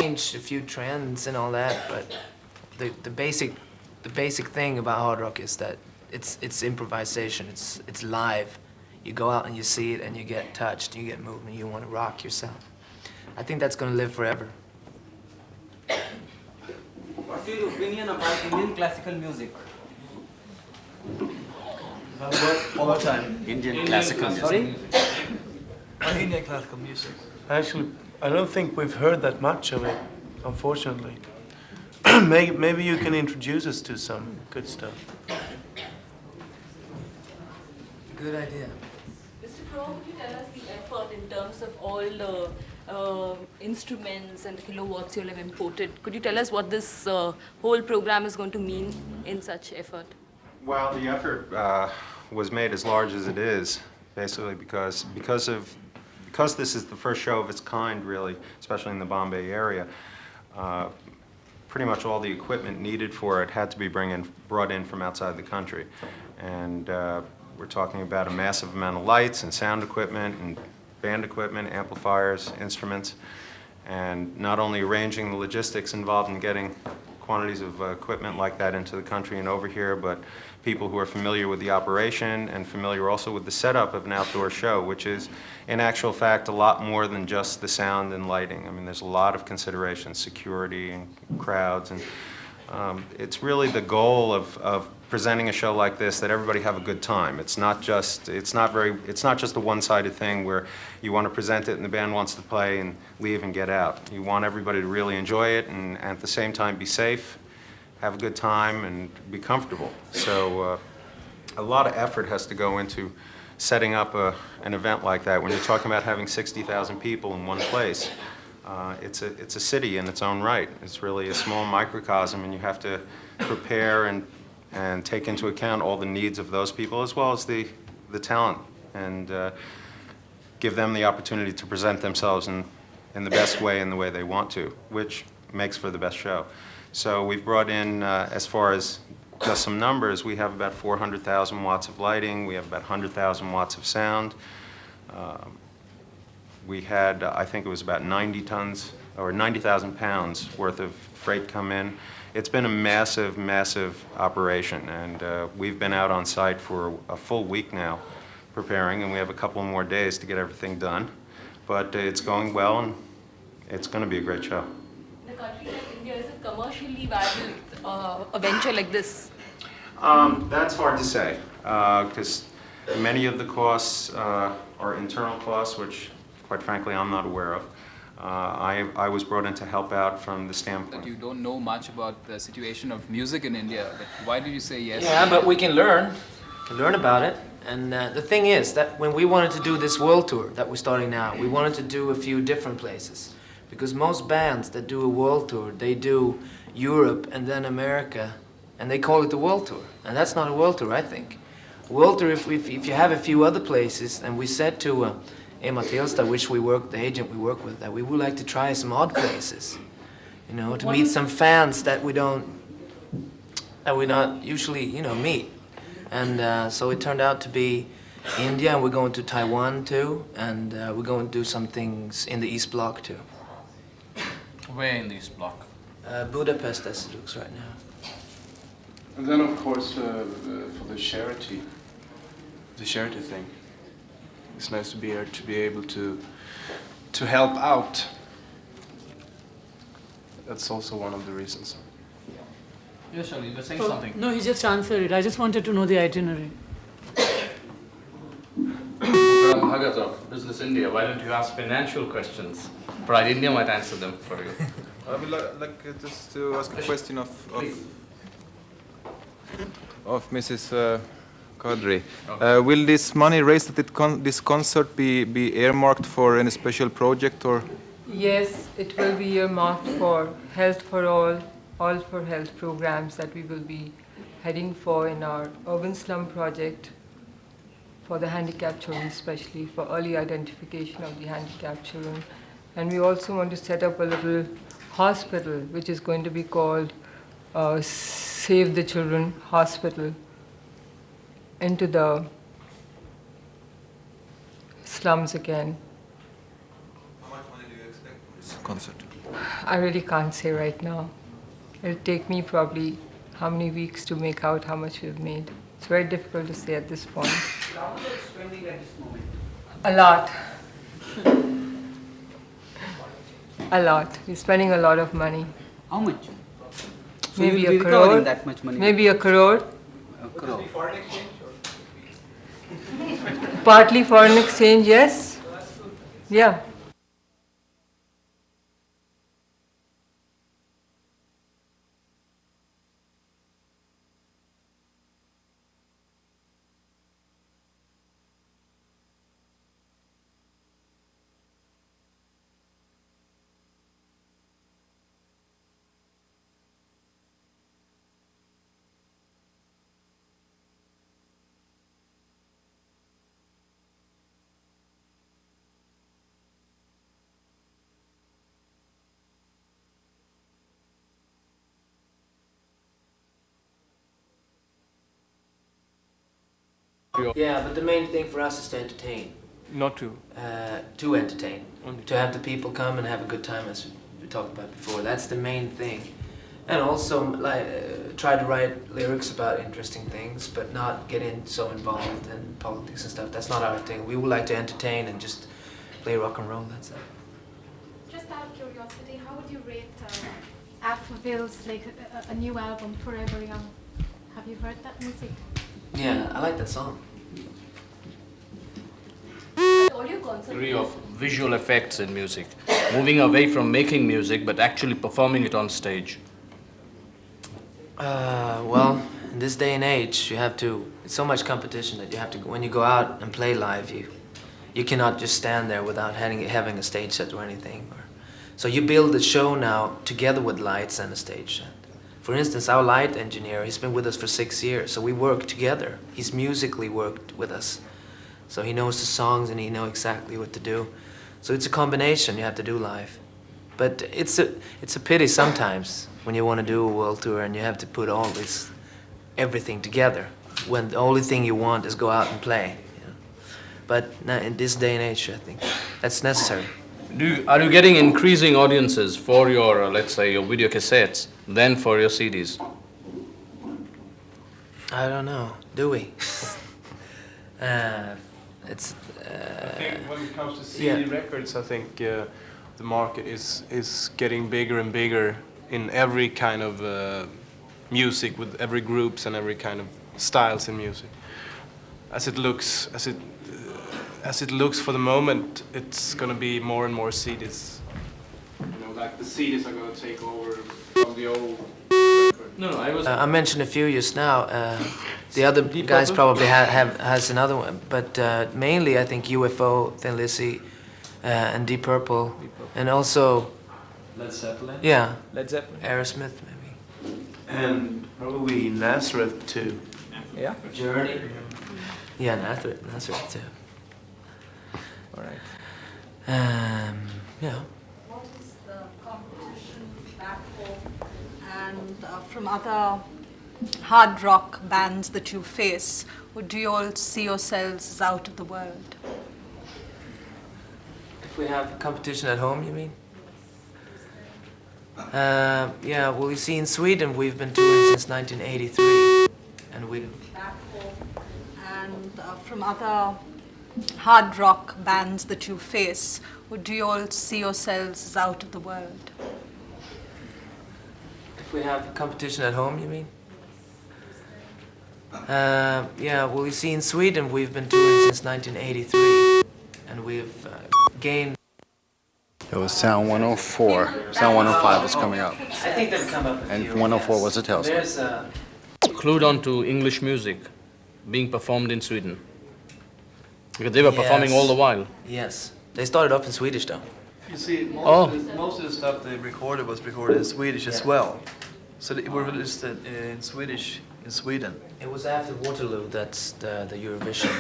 change a few trends and all that, but the basic thing about hard rock is that it's improvisation. It's live. You go out and you see it, and you get touched, you get moved, and you want to rock yourself. I think that's going to live forever.
What's your opinion about Indian classical music? What time?
Indian classical music.
Sorry? Indian classical music.
Actually, I don't think we've heard that much of it, unfortunately. Maybe you can introduce us to some good stuff.
Good idea.
Mr. Pro, could you tell us the effort in terms of all the instruments and the kilowatts you'll have imported? Could you tell us what this whole program is going to mean in such effort?
Well, the effort was made as large as it is, basically because this is the first show of its kind, really, especially in the Bombay area. Pretty much all the equipment needed for it had to be brought in from outside the country, and we're talking about a massive amount of lights and sound equipment and band equipment, amplifiers, instruments, and not only arranging the logistics involved in getting quantities of equipment like that into the country and over here, but people who are familiar with the operation and familiar also with the setup of an outdoor show, which is in actual fact a lot more than just the sound and lighting. I mean, there's a lot of considerations, security and crowds, and it's really the goal of presenting a show like this that everybody have a good time. It's not just a one-sided thing where you want to present it and the band wants to play and leave and get out. You want everybody to really enjoy it and at the same time be safe, have a good time, and be comfortable. So a lot of effort has to go into setting up an event like that. When you're talking about having 60,000 people in one place, it's a city in its own right. It's really a small microcosm, and you have to prepare and take into account all the needs of those people as well as the talent, and give them the opportunity to present themselves in the best way and the way they want to, which makes for the best show. So we've brought in, as far as just some numbers, we have about 400,000 watts of lighting, we have about 100,000 watts of sound. We had, I think it was about 90 tons, or 90,000 pounds worth of freight come in. It's been a massive, massive operation, and we've been out on site for a full week now preparing, and we have a couple more days to get everything done. But it's going well, and it's going to be a great show.
In a country like India, is it commercially viable, a venture like this?
That's hard to say, because many of the costs are internal costs, which, quite frankly, I'm not aware of. I was brought in to help out from the standpoint.
That you don't know much about the situation of music in India, but why did you say yes?
Yeah, but we can learn about it. And the thing is that when we wanted to do this world tour that we're starting now, we wanted to do a few different places. Because most bands that do a world tour, they do Europe and then America, and they call it the world tour. And that's not a world tour, I think. A world tour, if you have a few other places, and we said to Emma Telstar, the agent we work with, that we would like to try some odd places, you know, to meet some fans that we not usually, you know, meet. And so it turned out to be India, and we're going to Taiwan too, and we're going to do some things in the East Bloc too.
Where in the East Bloc?
Budapest, as it looks right now.
And then, of course, for the charity thing. It's nice to be here, to be able to help out. That's also one of the reasons.
Yes, Shirley, you were saying something.
No, he just answered it. I just wanted to know the itinerary.
Hagatov, Business India, why don't you ask financial questions? Pride India might answer them for you.
I would like just to ask a question of Mrs. Kadri.
Okay.
Will this money raised at this concert be earmarked for any special project, or?
Yes, it will be earmarked for Health for All for Health programs that we will be heading for in our urban slum project for the handicapped children, especially for early identification of the handicapped children. And we also want to set up a little hospital, which is going to be called Save the Children Hospital, into the slums again.
How much money do you expect for this concert?
I really can't say right now. It'll take me probably how many weeks to make out how much we've made. It's very difficult to say at this point.
How much are you spending at this moment?
A lot. A lot. We're spending a lot of money.
How much? So
Maybe
you'll be
a crore.
recovering that much money.
Maybe a crore.
A crore.
Partly foreign exchange, yes. Yeah.
Yeah, but the main thing for us is to entertain.
Not to.
To entertain. To have the people come and have a good time, as we talked about before. That's the main thing. And also try to write lyrics about interesting things, but not get so involved in politics and stuff. That's not our thing. We would like to entertain and just play rock and roll, that's it.
Just out of curiosity, how would you rate Alphaville's a new album, Forever Young? Have you heard that music?
Yeah, I like that song.
Degree of visual effects in music, moving away from making music but actually performing it on stage.
Well, in this day and age, you have to. It's so much competition that you have to. When you go out and play live, you cannot just stand there without having a stage set or anything. So you build the show now together with lights and a stage set. For instance, our light engineer, he's been with us for 6 years, so we work together. He's musically worked with us. So he knows the songs and he knows exactly what to do. So it's a combination you have to do live. But it's a pity sometimes when you want to do a world tour and you have to put everything together, when the only thing you want is go out and play. You know? But in this day and age, I think that's necessary.
Are you getting increasing audiences for your, let's say, your video cassettes than for your CDs?
I don't know. Do we?
I think when it comes to CD records, I think the market is getting bigger and bigger in every kind of music, with every groups and every kind of styles in music. As it looks for the moment, it's going to be more and more CDs. You know, like the CDs are going to take over from the old.
No, I was.
I mentioned a few just now. The other guys probably has another one, but mainly I think UFO, Thin Lizzy, and Deep Purple, and also
Led Zeppelin.
Yeah,
Led Zeppelin.
Aerosmith maybe,
and probably Nazareth too.
Yeah.
Journey. Yeah, Nazareth too.
All right.
Yeah.
What is the competition back home and from other hard rock bands that you face? Or do you all see yourselves as out of the world?
If we have competition at home, you mean? Yeah, well, you see, in Sweden, we've been touring since 1983, and we.
Back home and from other hard rock bands that you face, or do you all see yourselves as out of the world?
If we have competition at home, you mean? Yeah, well, you see, in Sweden, we've been touring since 1983, and we've gained.
It was Sound 104. Sound 105 was coming up.
I think they've come up.
And 104 was a tailspin.
There's
Clued on to English music being performed in Sweden. Because they were performing all the while.
Yes. They started off in Swedish, though.
You see, most of the stuff they recorded was recorded in Swedish as well. So they were released in Swedish in Sweden.
It was after Waterloo, that's the Eurovision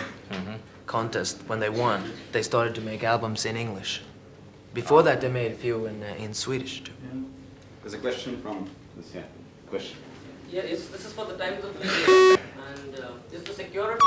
contest, when they won. They started to make albums in English. Before that, they made a few in Swedish, too.
There's a question from this question.
Yeah, this is for the Times of India, and is the security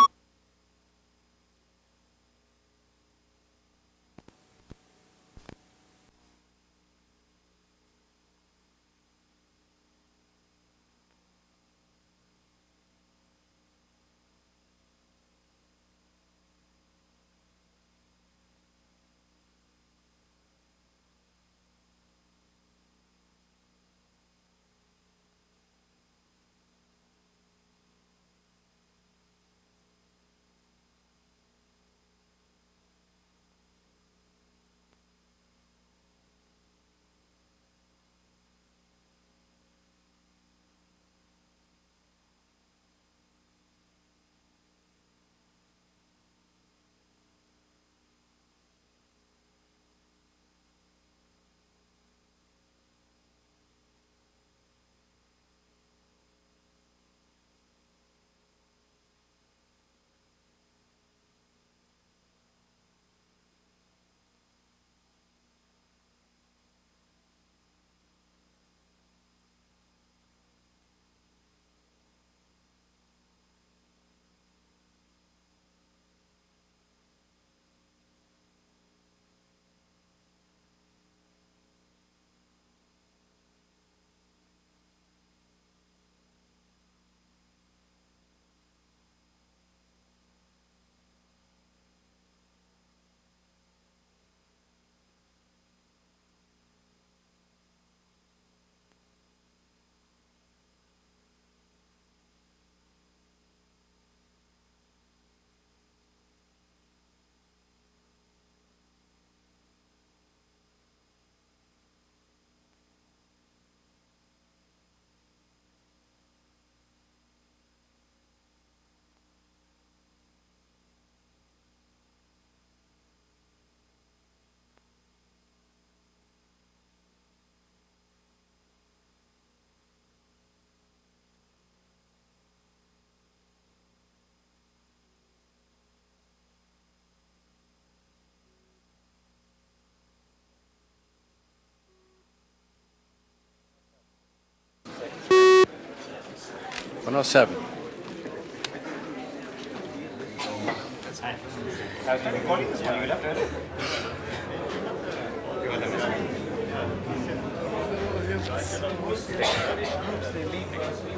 107.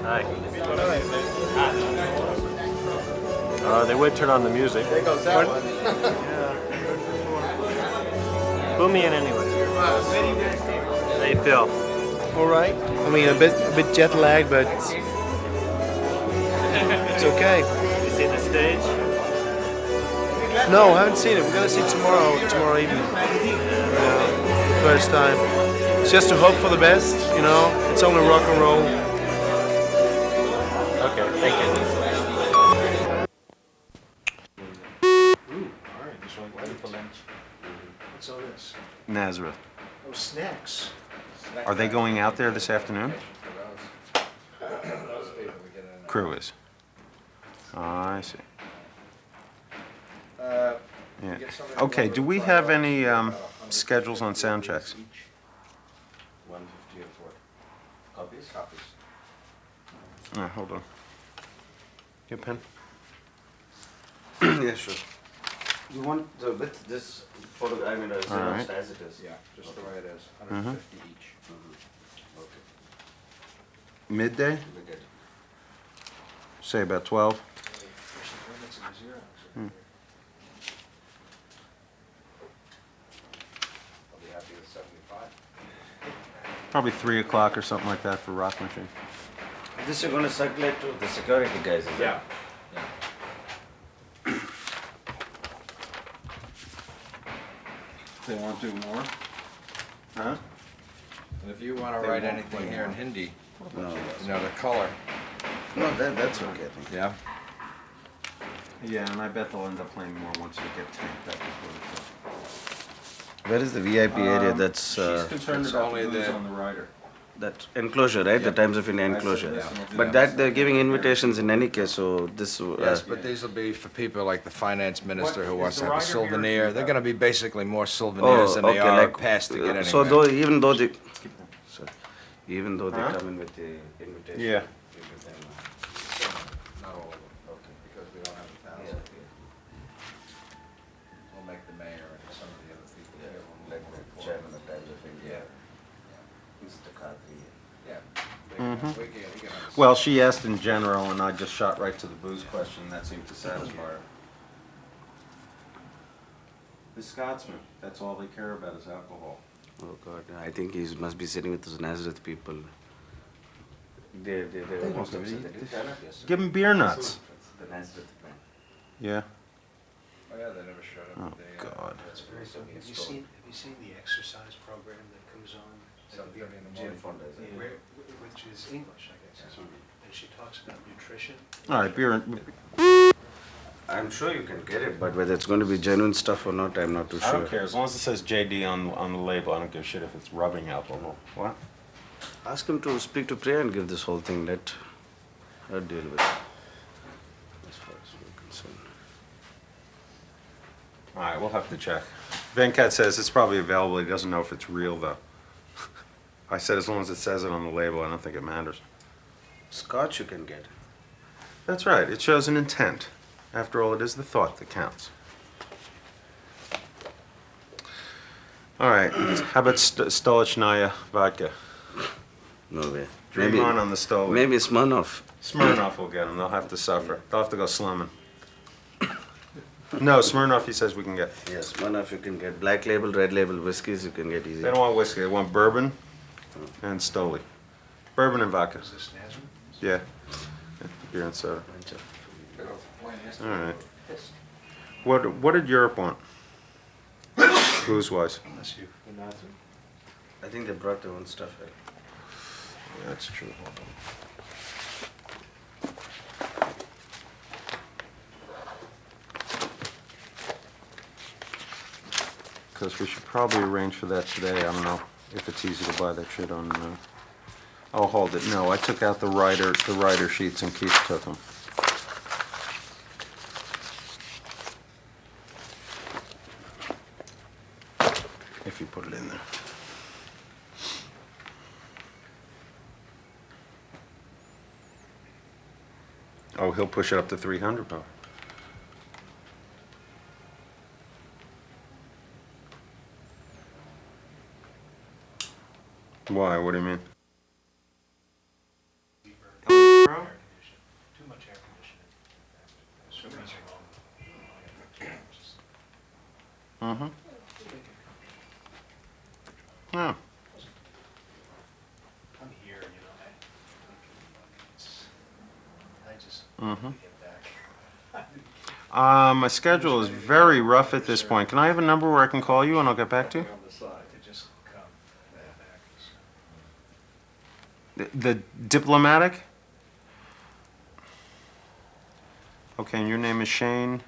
Hi. They would turn on the music.
There goes that one.
Boom me in anyway. How you feel?
All right. I mean, a bit jet lagged, but it's okay.
You seen the stage?
No, I haven't seen it. We're gonna see it tomorrow evening. First time. It's just to hope for the best, you know. It's only rock and roll.
Okay, thank you.
Alright, this one ready for lunch. What's all this?
Nazareth.
Oh, snacks.
Are they going out there this afternoon? Crew is. Oh, I see. Yeah. Okay, do we have any schedules on sound checks?
150 of what? Copies? Copies.
Hold on. Get a pen?
Yeah, sure. You want the with this photo? I mean,
All right.
as it is.
Yeah, just the way it is.
Mhm.
150 each.
Okay.
Midday?
We get it.
Say about 12? Hmm.
I'll be happy with 75.
Probably 3 o'clock or something like that for Rock Machine.
This you're going to circulate to the security guys, is
Yeah.
They want to do more?
Huh?
And if you want to
They
write
won't
anything
play
here in
more.
Hindi,
No.
you know, the color.
No, that's okay.
Yeah.
Yeah, and I bet they'll end up playing more once you get tanked up.
Where is the VIP area? That's
She's concerned
it's
about
only
the booze
the-
on the rider.
that enclosure, right? The Times of India enclosure.
Yeah.
But that they're giving invitations in any case. So this.
Yes, but these will be for people like the finance minister who
What,
wants
is
to
the
have a
rider here or
souvenir.
do
They're
you
going to be basically more souvenirs than they
okay,
are
like,
pass to get anywhere.
So though, even though they, sorry, even though they
Huh?
come in with the invitation.
Yeah.
we give them,
Not all of them. Okay. Because we don't have 1,000. We'll make the mayor and some of the other people here. We'll
like
make
the chairman of Times of India,
Yeah.
Mr. Khatri.
Yeah.
Mhm.
We can understand.
Well, she asked in general, and I just shot right to the booze question. That seemed to satisfy her. The Scotsman, that's all they care about is alcohol.
Oh God, I think he must be sitting with those Nazareth people. They were most upset. They didn't turn up yesterday.
Give them beer nuts.
The Nazareth band.
Yeah.
Oh, yeah, they never showed up.
Oh,
They,
God.
That's very
So
funny.
it's
Have you seen the exercise program that comes on?
7:30 in the
Jane
morning.
Fonda is it?
Which is English, I guess. And she talks about nutrition.
All right, beer.
I'm sure you can get it, but whether it's going to be genuine stuff or not, I'm not too
I
sure.
don't care as long as it says JD on the label. I don't give a shit if it's rubbing alcohol. What?
Ask him to speak to Priya and give this whole thing. Let her deal with it. As far as we're concerned.
All right, we'll have to check. Venkat says it's probably available. He doesn't know if it's real though. I said as long as it says it on the label, I don't think it matters.
Scotch you can get.
That's right. It shows an intent. After all, it is the thought that counts. All right. How about Stolichnaya vodka?
No way.
Dream on the Stoli.
Maybe Smirnoff.
Smirnoff will get them. They'll have to suffer. They'll have to go slumming. No, Smirnoff he says we can get.
Yes, Smirnoff you can get. Black label, red label whiskeys you can get easy.
They don't want whiskey. They want bourbon and Stoli. Bourbon and vodka.
Is this Nazareth?
Yeah. Beer and soda. All right. What did Europe want? Booze-wise.
Unless you.
I think they brought their own stuff. Right?
Yeah, that's true. Hold on. Because we should probably arrange for that today. I don't know if it's easy to buy that shit on. I'll hold it. No, I took out the rider sheets and Keith took them. If you put it in there. Oh, he'll push it up to 300 power. Why? What do you mean?
Too much air conditioning.
Mm-hmm. Yeah.
I'm here, you know. I just
Mm-hmm.
get back.
My schedule is very rough at this point. Can I have a number where I can call you and I'll get back to you?
On the side to just come back.
The diplomatic? Okay, and your name is Shane?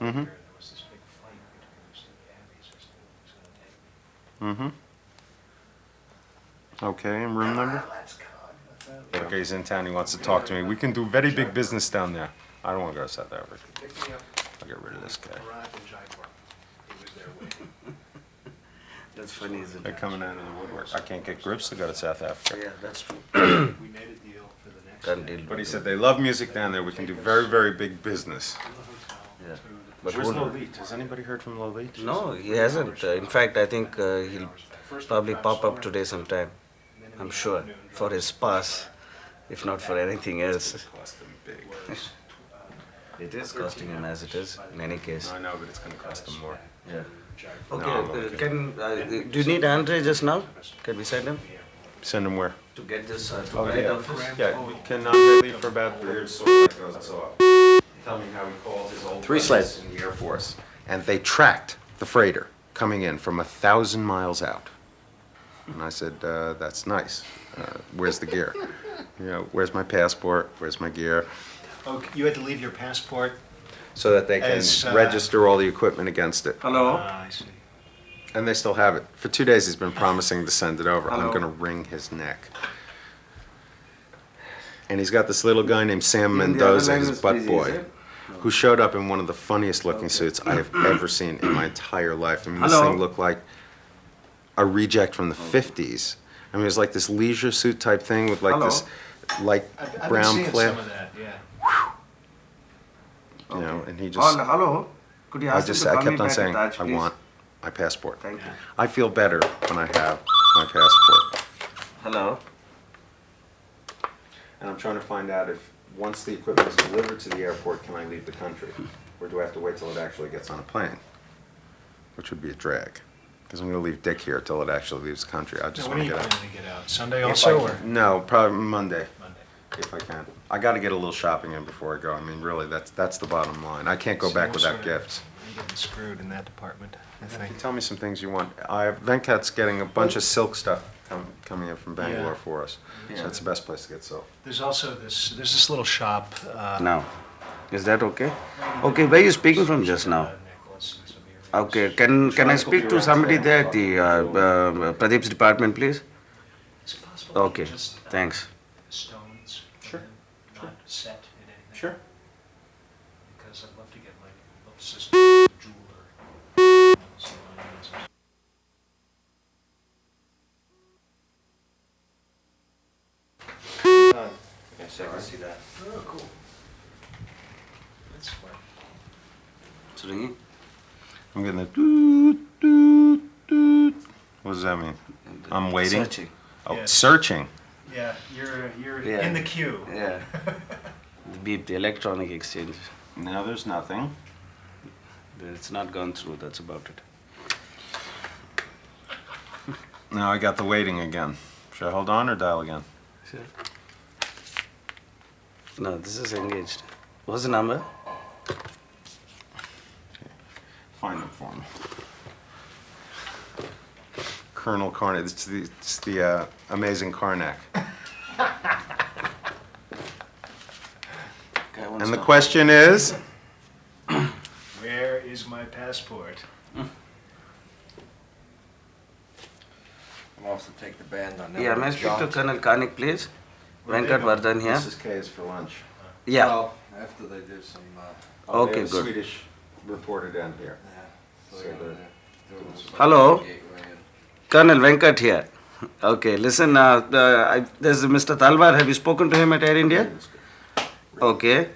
Mm-hmm.
There was this big fight between the two Abbeys as to who was going to take me.
Mm-hmm. Okay, and room number? Okay, he's in town, he wants to talk to me. We can do very big business down there. I don't want to go to South Africa. I'll get rid of this guy.
That's funny, isn't it?
They're coming out of the woodwork. I can't get grips to go to South Africa.
Yeah, that's true.
We made a deal for the next
Can't deal.
But he said they love music down there. We can do very, very big business.
Yeah. But
Where's
who-
Lolit? Has anybody heard from Lolit?
No, he hasn't. In fact, I think he'll probably pop up today sometime. I'm sure. For his pass, if not for anything else. It is costing him as it is, in any case.
I know, but it's going to cost him more.
Yeah.
No,
Okay,
I'm okay.
do you need Andre just now? Can we send him?
Send him where?
To get this to
Oh,
write
yeah.
office?
Yeah, we can Andre leave for about 3 years. Tell me how he called his old
3
friends
sleds.
in the Air Force. And they tracked the freighter coming in from 1,000 miles out. And I said, that's nice. Where's the gear? You know, where's my passport? Where's my gear?
Okay, you had to leave your passport.
So that they can
As,
register all the equipment against it.
Hello?
I see.
And they still have it. For 2 days, he's been promising to send it over. I'm
Hello?
going to wring his neck. And he's got this little guy named Sam Mendoza, his butt boy, who showed up in one of the funniest looking suits I have ever seen in my entire life. I mean, this
Hello?
thing looked like a reject from the 50s. I mean, it was like this leisure suit type thing with like
Hello?
this light
I've been
brown
seeing
plaid.
some of that, yeah.
You know, and he just,
Hello? Could you
I
ask him
just,
to
I
call me
kept on
back
saying,
at Taj,
I
please?
want my passport.
Thank you.
I feel better when I have my passport.
Hello?
And I'm trying to find out if, once the equipment is delivered to the airport, can I leave the country? Or do I have to wait till it actually gets on a plane? Which would be a drag. Because I'm going to leave Dick here till it actually leaves the country. I just
Now, when
want
are
to
you
get out.
planning to get out? Sunday
If
also,
I
or?
can- No, probably Monday.
Monday.
If I can. I got to get a little shopping in before I go. I mean, really, that's the bottom line. I can't go
So
back
you're
without
sort of-
gifts.
You're getting screwed in that department, I think.
Tell me some things you want. Venkat's getting a bunch of silk stuff coming in from Bangalore
Yeah.
for us.
Yeah.
So that's the best place to get silk.
There's also there's this little shop.
Now, is that okay? Okay, where are you speaking from just now? Okay, can I speak to somebody there at the Pradeep's department, please? Okay, thanks.
Stones.
Sure.
Not set in anything.
Sure.
Because I'd love to get my little sister a jeweler. Some onions.
Yes, I can see that.
Oh, cool. That's fun.
It's ringing?
I'm getting a doot, doot, doot. What does that mean? I'm waiting?
Searching.
Oh,
Yes.
searching.
Yeah, you're
Yeah.
in the queue.
Yeah. Beep, the electronic exchange.
Now there's nothing.
It's not gone through, that's about it.
Now I got the waiting again. Should I hold on or dial again?
Sure. No, this is engaged. What's the number?
Find it for me. Colonel Karnak. It's the amazing Karnak. And the question is?
Where is my passport?
I'm off to take the band on that. Yeah, may I speak to Colonel Karnik, please? Venkat Vardhan here.
Mrs. K is for lunch.
Yeah. Well, after they do some...
Oh,
Okay,
they have a
good.
Swedish reporter down here. So they're-
Hello? Colonel Venkat here. Okay, listen, there's Mr. Talwar. Have you spoken to him at Air India? Okay.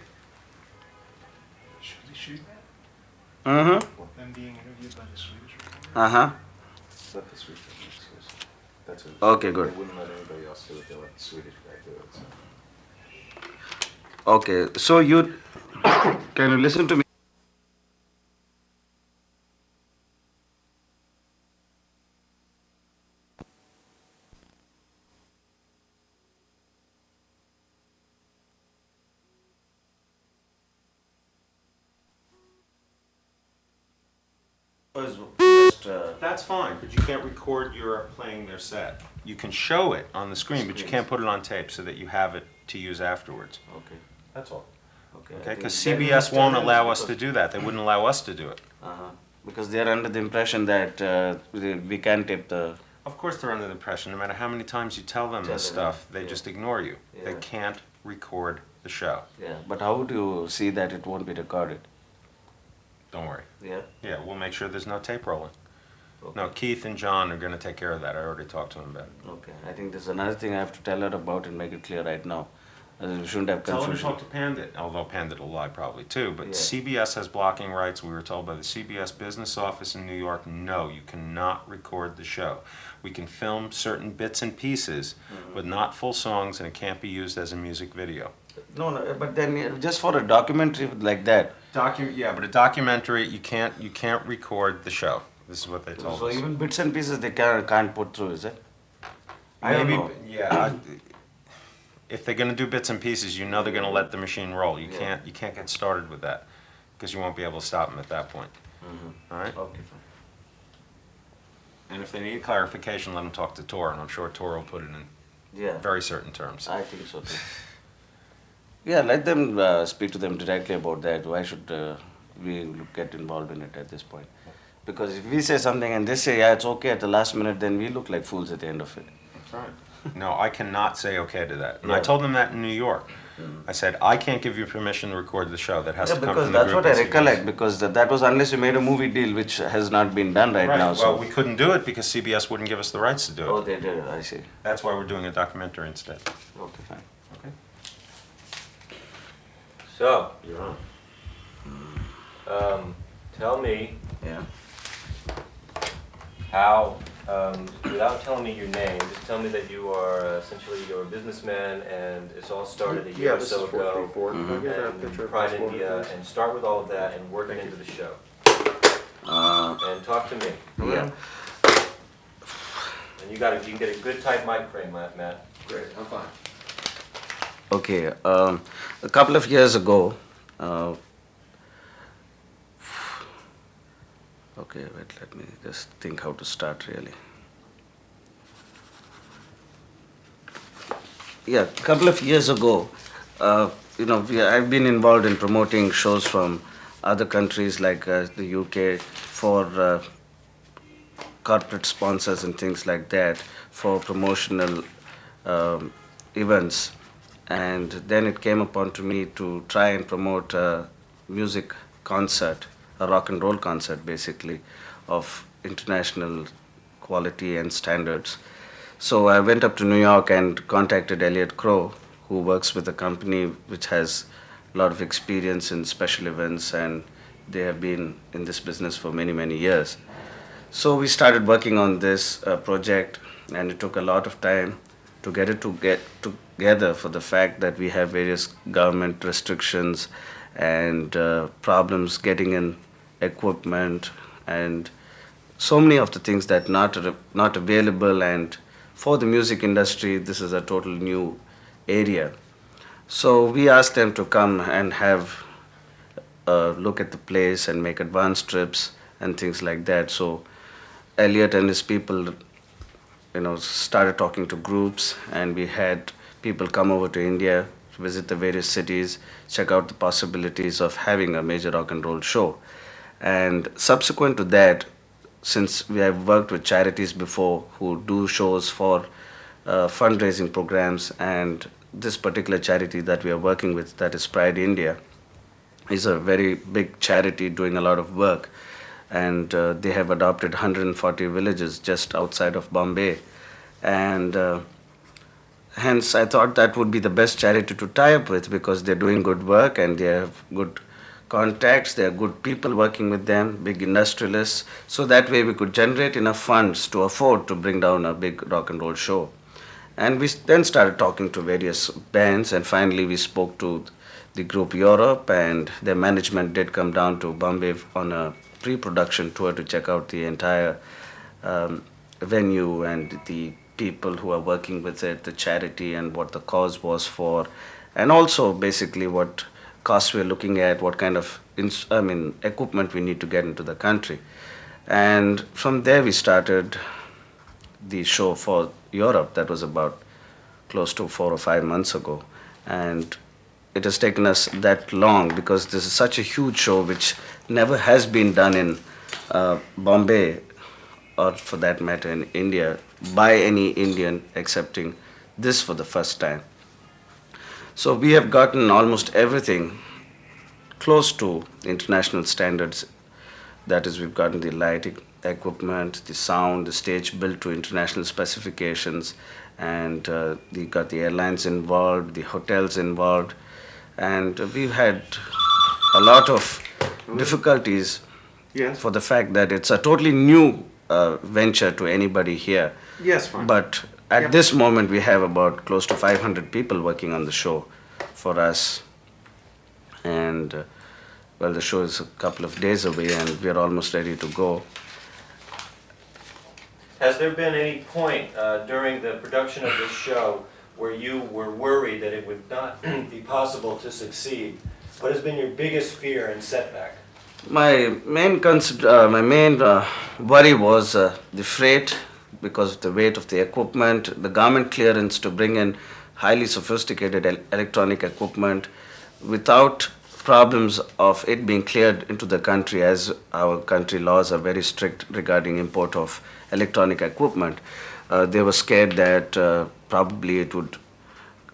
Should we shoot that?
Mm-hmm.
Them being interviewed by the Swedish reporter?
Uh-huh.
Let the Swedish That's it.
Okay, good.
They wouldn't let anybody else do it. They let the Swedish guy do it. So.
Okay, so you can you listen to me?
That's fine, but you can't record your playing their set. You can show it on the screen, but you can't put it on tape so that you have it to use afterwards.
Okay.
That's all.
Okay.
Okay, because CBS won't allow us to do that. They wouldn't allow us to do it.
Uh-huh. Because they are under the impression that we can tape the...
Of course they're under the impression, no matter how many times you tell them this stuff, they just ignore you. They
Yeah.
can't record the show.
Yeah, but how do you see that it won't be recorded?
Don't worry.
Yeah?
Yeah, we'll make sure there's no tape rolling. No, Keith and John are going to take care of that. I already talked to them about it.
Okay, I think there's another thing I have to tell her about and make it clear right now. We shouldn't have
Tell them to
confusion.
talk to Pandit, although Pandit will lie probably too. But
Yeah.
CBS has blocking rights. We were told by the CBS business office in New York, no, you cannot record the show. We can film certain bits and pieces, but not full songs, and it can't be used as a music video.
No, but then just for a documentary like that.
Yeah, but a documentary, you can't record the show. This is what they told
So
us.
even bits and pieces they can't put through, is it? I don't know.
Yeah. If they're going to do bits and pieces, you know they're going to let the machine roll. You
Yeah.
can't get started with that because you won't be able to stop them at that point. All right.
Okay, fine.
And if they need clarification, let them talk to Tor, and I'm sure Tor will put it in
Yeah.
very certain terms.
I think so too. Yeah, let them speak to them directly about that. Why should we get involved in it at this point? Because if we say something and they say, yeah, it's okay at the last minute, then we look like fools at the end of it.
That's right. No, I cannot say okay to that. And I
Yeah.
told them that in New York. I said, I can't give you permission to record the show. That has
Yeah,
to come
because
from the
that's
group.
what I
in CBS.
recollect, because that was unless you made a movie deal, which has not been done right now.
Well,
So.
we couldn't do it because CBS wouldn't give us the rights to do it.
Oh, they did, I see.
That's why we're doing a documentary instead.
Okay, fine.
Okay.
So,
You're on.
tell me
Yeah.
how, without telling me your name, just tell me that you are essentially you're a businessman and it's all started a year or so ago in Pride, India, and start with all of that and work it into the show. And talk to me.
Yeah.
And you can get a good tight mic frame, Matt. Great, I'm fine.
Okay, a couple of years ago, okay, wait, let me just think how to start really. Yeah, a couple of years ago, I've been involved in promoting shows from other countries like the UK for corporate sponsors and things like that for promotional events. And then it came upon to me to try and promote a music concert, a rock and roll concert basically, of international quality and standards. So I went up to New York and contacted Elliot Crow, who works with a company which has a lot of experience in special events, and they have been in this business for many, many years. So we started working on this project, and it took a lot of time to get it together for the fact that we have various government restrictions and problems getting in equipment and so many of the things that not available, and for the music industry this is a total new area. So we asked them to come and have a look at the place and make advance trips and things like that. So Elliot and his people started talking to groups, and we had people come over to India to visit the various cities, check out the possibilities of having a major rock and roll show. And subsequent to that, since we have worked with charities before who do shows for fundraising programs, and this particular charity that we are working with, that is Pride India, is a very big charity doing a lot of work. And they have adopted 140 villages just outside of Bombay. And hence I thought that would be the best charity to tie up with, because they're doing good work and they have good contacts, there are good people working with them, big industrialists, so that way we could generate enough funds to afford to bring down a big rock and roll show. And we then started talking to various bands, and finally we spoke to the group Europe, and their management did come down to Bombay on a pre-production tour to check out the entire venue and the people who are working with it, the charity and what the cause was for, and also basically what costs we're looking at, what kind of equipment we need to get into the country. And from there we started the show for Europe. That was about close to 4 or 5 months ago. And it has taken us that long because this is such a huge show which never has been done in Bombay, or for that matter in India, by any Indian, excepting this for the first time. So we have gotten almost everything close to international standards. That is, we've gotten the lighting equipment, the sound, the stage built to international specifications, and we got the airlines involved, the hotels involved, and we've had a lot of difficulties for the fact that it's a totally new venture to anybody here.
Yes, fine.
But at this moment, we have about close to 500 people working on the show for us. And, well, the show is a couple of days away and we're almost ready to go.
Has there been any point during the production of this show where you were worried that it would not be possible to succeed? What has been your biggest fear and setback?
My main worry was the freight, because of the weight of the equipment, the government clearance to bring in highly sophisticated electronic equipment without problems of it being cleared into the country, as our country laws are very strict regarding import of electronic equipment. They were scared that probably it would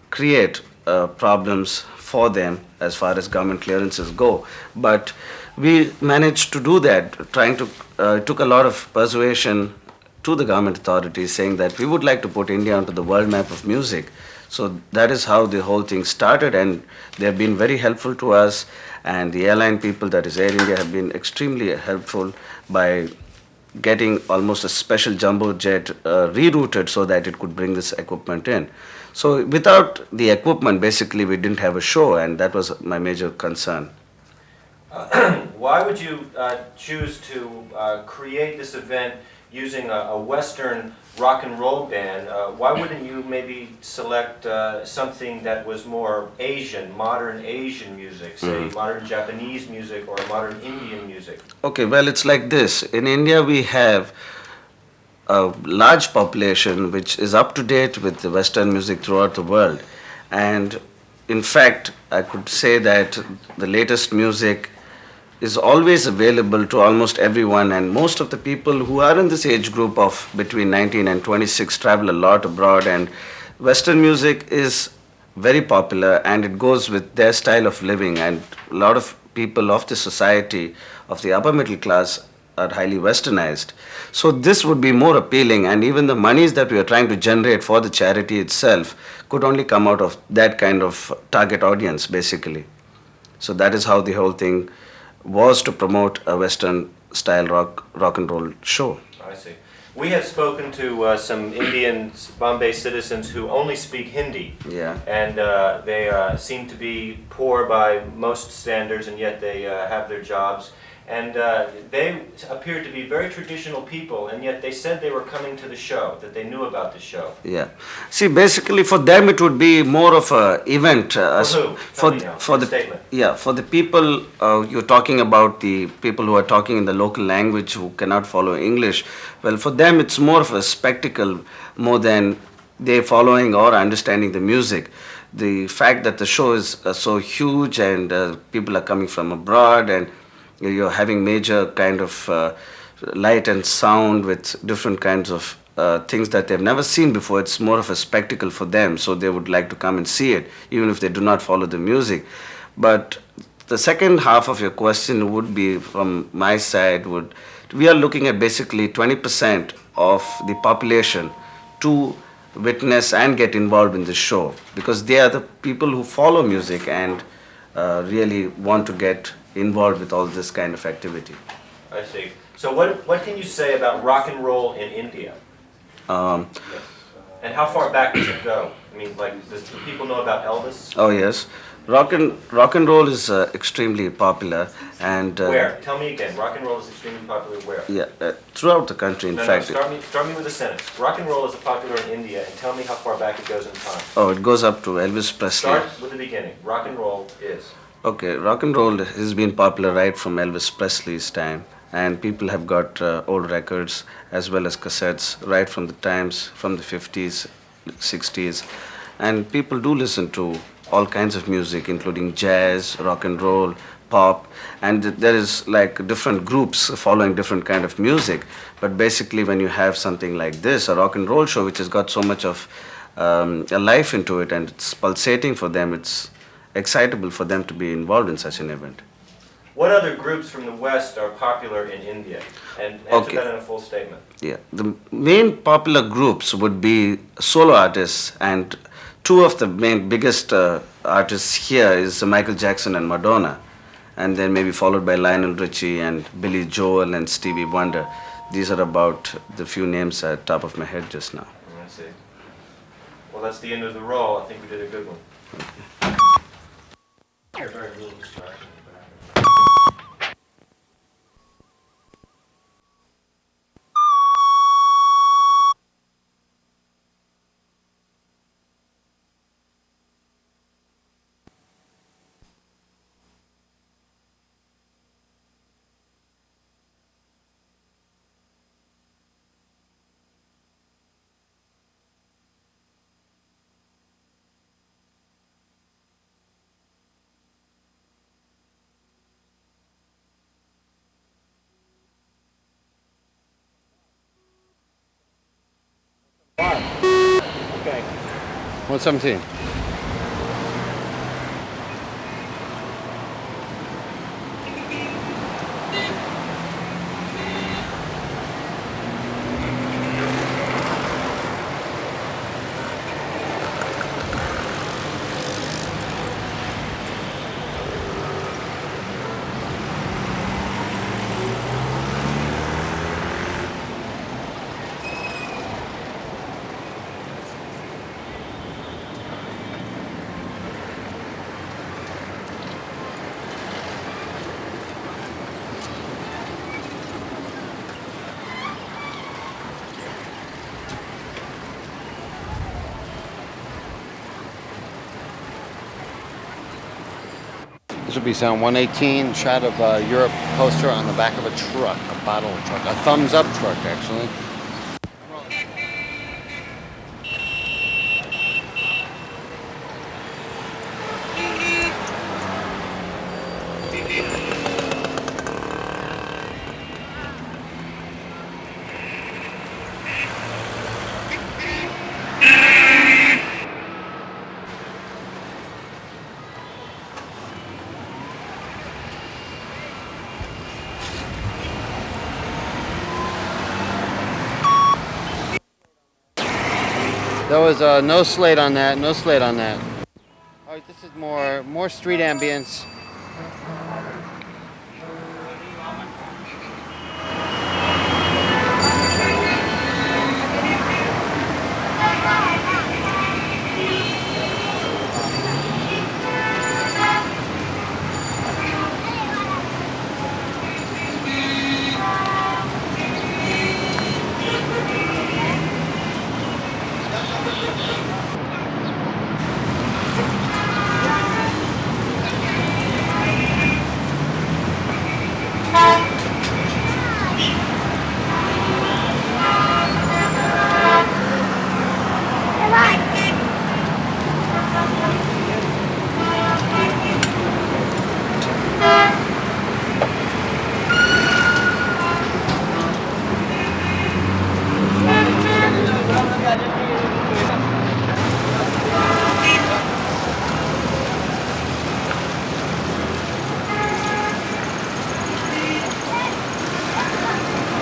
create problems for them as far as government clearances go. But we managed to do that, it took a lot of persuasion to the government authorities saying that we would like to put India onto the world map of music. So that is how the whole thing started, and they have been very helpful to us, and the airline people, that is Air India, have been extremely helpful by getting almost a special jumbo jet rerouted so that it could bring this equipment in. So without the equipment, basically we didn't have a show, and that was my major concern.
Why would you choose to create this event using a Western rock and roll band? Why wouldn't you maybe select something that was more Asian, modern Asian music, say modern Japanese music or modern Indian music?
Okay, well, it's like this. In India, we have a large population which is up to date with the Western music throughout the world. And in fact, I could say that the latest music is always available to almost everyone, and most of the people who are in this age group of between 19 and 26 travel a lot abroad, and Western music is very popular and it goes with their style of living, and a lot of people of the society of the upper middle class are highly westernized. So this would be more appealing, and even the monies that we are trying to generate for the charity itself could only come out of that kind of target audience, basically. So that is how the whole thing was, to promote a Western style rock and roll show.
I see. We have spoken to some Indian Bombay citizens who only speak Hindi.
Yeah.
And they seem to be poor by most standards, and yet they have their jobs. And they appeared to be very traditional people, and yet they said they were coming to the show, that they knew about the show.
Yeah. See, basically for them it would be more of an event. For the people, you're talking about the people who are talking in the local language who cannot follow English. Well, for them it's more of a spectacle more than they following or understanding the music. The fact that the show is so huge and people are coming from abroad, and you're having major kind of light and sound with different kinds of things that they've never seen before. It's more of a spectacle for them, so they would like to come and see it, even if they do not follow the music. But the second half of your question would be, from my side, we are looking at basically 20% of the population to witness and get involved in the show, because they are the people who follow music and really want to get involved with all this kind of activity.
I see. So what can you say about rock and roll in India? And how far back does it go? I mean, like, do people know about Elvis?
Oh yes, rock and roll is extremely popular, and
Where? Tell me again. Rock and roll is extremely popular where?
yeah, throughout the country. In fact,
start me with a sentence. Rock and roll is popular in India, and tell me how far back it goes in time.
oh, it goes up to Elvis Presley.
Start with the beginning. Rock and roll is.
Okay, rock and roll has been popular right from Elvis Presley's time, and people have got old records as well as cassettes right from the times from the 50s, 60s, and people do listen to all kinds of music, including jazz, rock and roll, pop, and there is like different groups following different kind of music. But basically, when you have something like this, a rock and roll show, which has got so much of a life into it, and it's pulsating for them, it's excitable for them to be involved in such an event.
What other groups from the West are popular in India? And answer that in a full statement.
Yeah, the main popular groups would be solo artists, and two of the main biggest artists here is Michael Jackson and Madonna, and then maybe followed by Lionel Richie and Billy Joel and Stevie Wonder. These are about the few names at top of my head just now.
I see. Well, that's the end of the roll. I think we did a good one. Very little distraction.
Okay.
117. This would be sound 118, shot of Europe poster on the back of a truck, a bottle truck, a thumbs up truck actually. There was no slate on that, no slate on that. All right, this is more street ambience.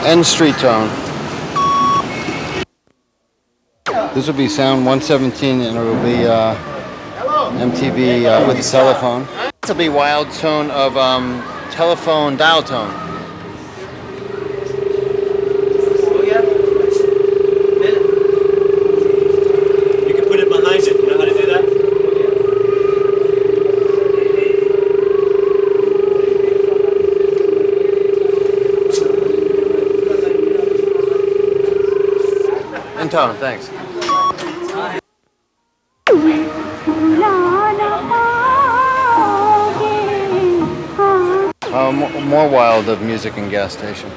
And street tone. This will be sound 117, and it will be MTV with a telephone. This will be wild tone of telephone dial tone.
You can put it behind it. You know how to do that?
In tone, thanks. More wild of music and gas station.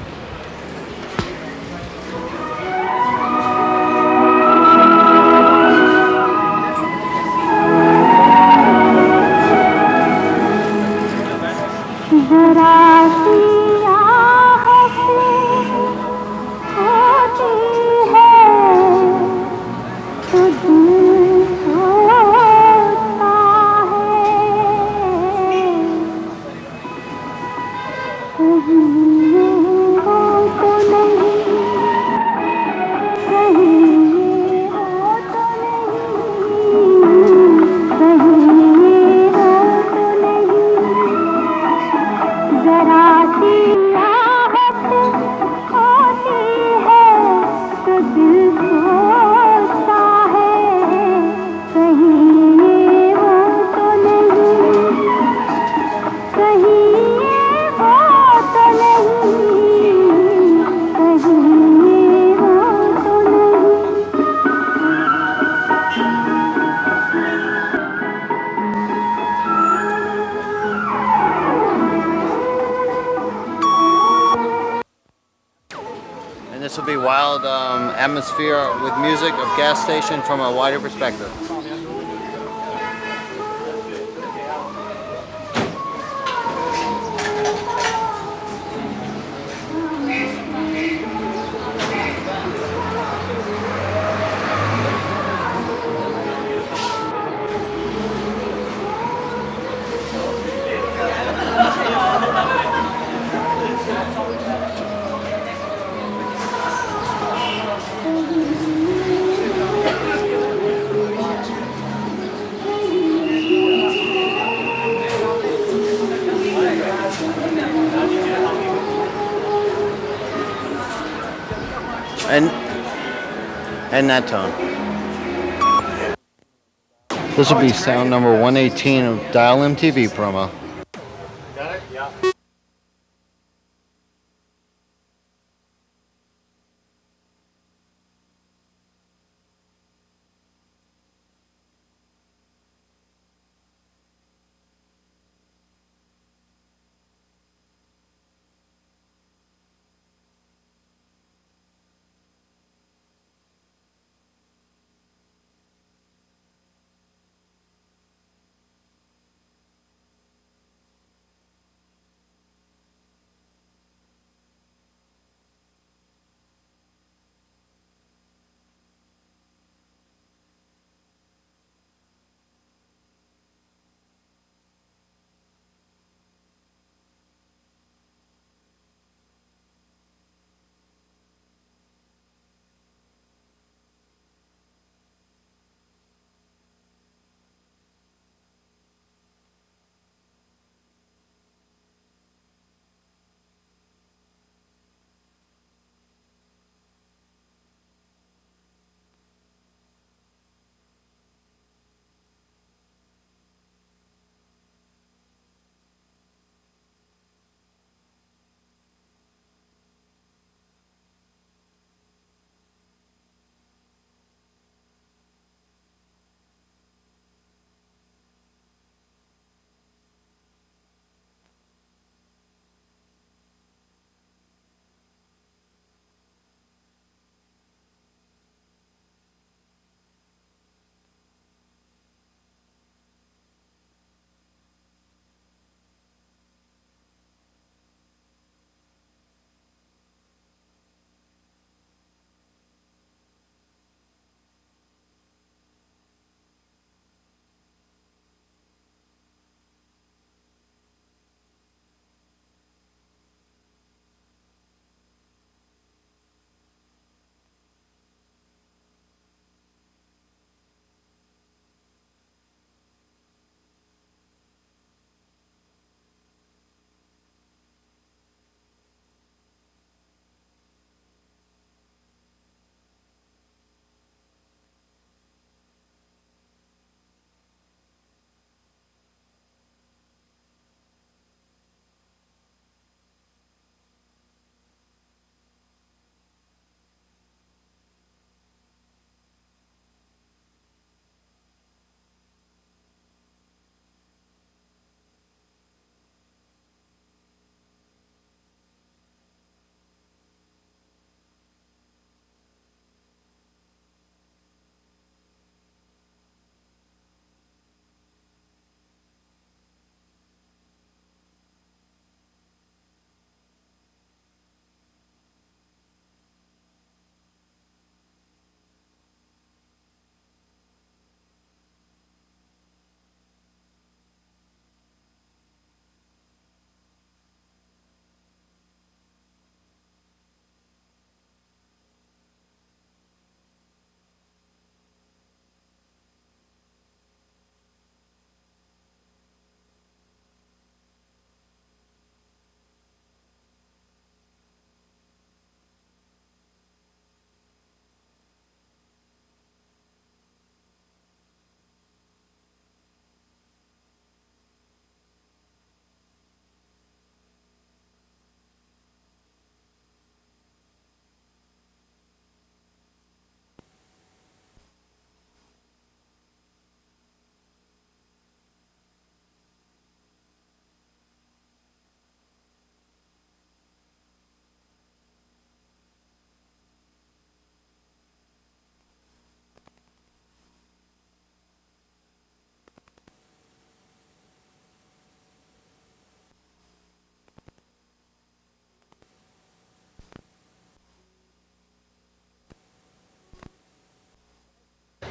And this will be wild atmosphere with music of gas station from a wider perspective. And that tone. This will be sound number 118 of Dial MTV promo.
Got it? Yeah.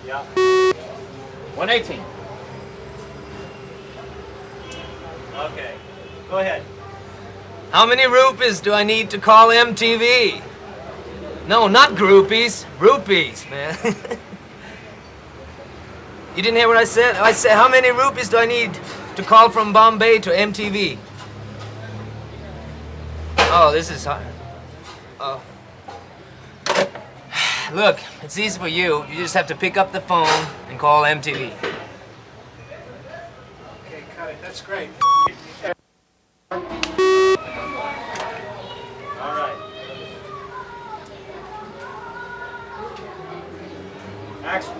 Yeah. 118. Okay. Go ahead.
How many rupees do I need to call MTV? No, not groupies. Rupees, man. You didn't hear what I said? I said, how many rupees do I need to call from Bombay to MTV? Oh, this is hard. Oh. Look, it's easy for you. You just have to pick up the phone and call MTV.
Okay, cut it. That's great. All right. Action.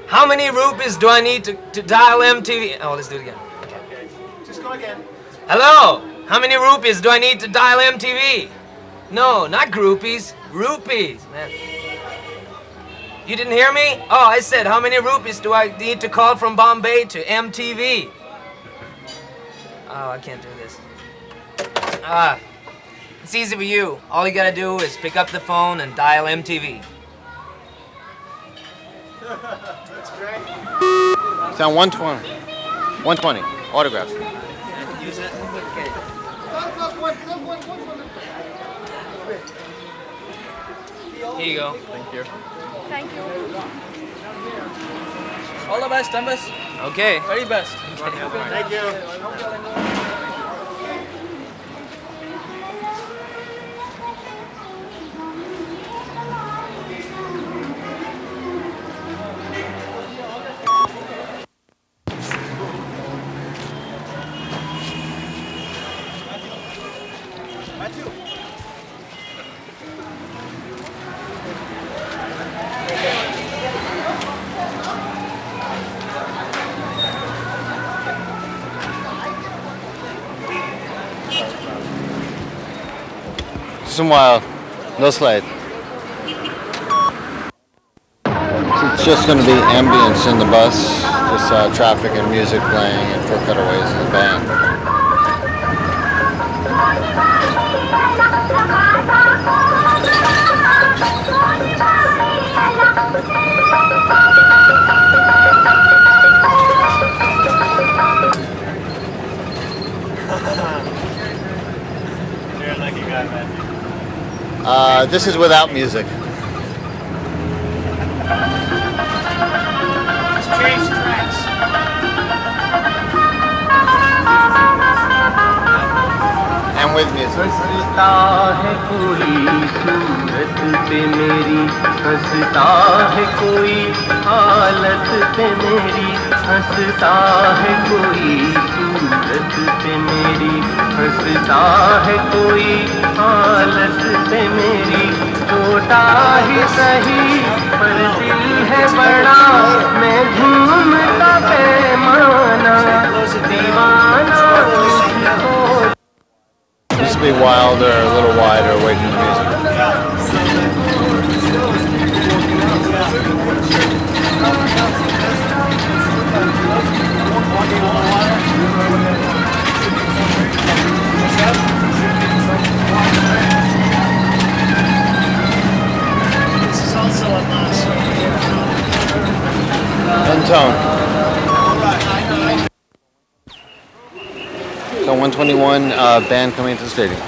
How many rupees do I need to dial MTV? Oh, let's do it again.
Okay. Just go again.
Hello? How many rupees do I need to dial MTV? No, not groupies. Rupees, man. You didn't hear me? Oh, I said, how many rupees do I need to call from Bombay to MTV? Oh, I can't do this. It's easy for you. All you gotta do is pick up the phone and dial MTV.
That's great.
It's on 120. 120. Autographs.
Use it.
Here you go.
Thank you.
Thank you.
All the best, Tempest.
Okay.
Very best.
Thank you.
Some wild. No slide. It's just going to be ambience in the bus, just traffic and music playing and for cutaways in the band.
You're a lucky guy, man.
This is without music.
Change tracks.
And with music.
हंसता है कोई सूरत पे मेरी, हंसता है कोई हालत पे मेरी, हंसता है कोई सूरत पे मेरी, हंसता है कोई हालत पे मेरी। छोटा ही सही पर दिल है बड़ा, मैं झूमता पैमाना दीवाना तुझको।
Just be wilder, a little wider away from the music.
This is also a loss.
And tone. So 121 band coming into the stadium.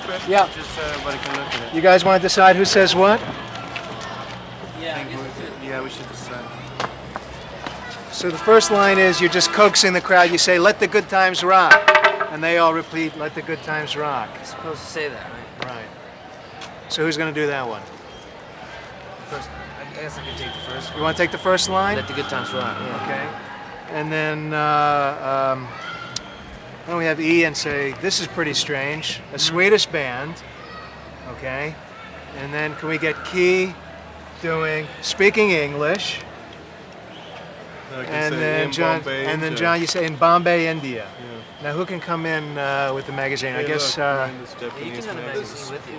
script?
Yeah.
Just so everybody can look at it.
You guys want to decide who says what?
Yeah, we should decide.
So the first line is you're just coaxing the crowd. You say, "Let the good times rock," and they all repeat, "Let the good times rock."
You're supposed to say that, right?
Right. So who's going to do that one?
First, I guess I can take the first one.
You want to take the first line?
Let the good times rock. Yeah.
Okay. And then why don't we have Ian say, "This is pretty strange." A Swedish band. Okay. And then can we get Key doing speaking English? And then John, John, you say in Bombay, India. Now, who can come in with the magazine? I guess.
You can have the magazine with you.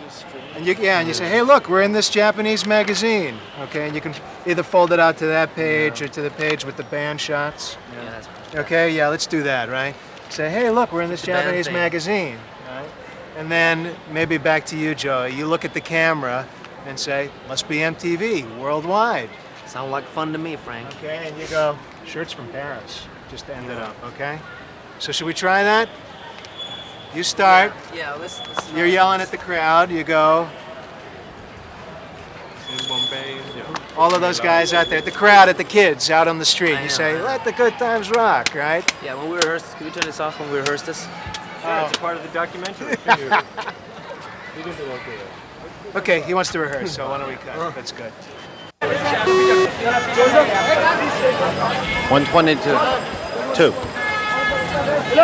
And you say, "Hey, look, we're in this Japanese magazine." Okay, and you can either fold it out to that page or to the page with the band shots.
Yeah, that's
Okay, yeah, let's do that, right? Say, "Hey, look, we're in this
The band
Japanese
thing.
magazine." Right? And then maybe back to you, Joey. You look at the camera and say, "Must be MTV, worldwide."
Sound like fun to me, Frank.
Okay, and you go, "Shirts from Paris," just to end it up, okay? So should we try that? You start.
Yeah, let's
You're yelling at the crowd. You go.
In Bombay,
All of those guys out there, the crowd, at the kids out on the street. You say, "Let the good times rock," right?
Yeah, when we rehearse, can we turn this off when we rehearse this?
Sure,
it's a part of the documentary. You can do okay.
Okay, he wants to rehearse, so why don't we cut? That's good.
122. 2.
You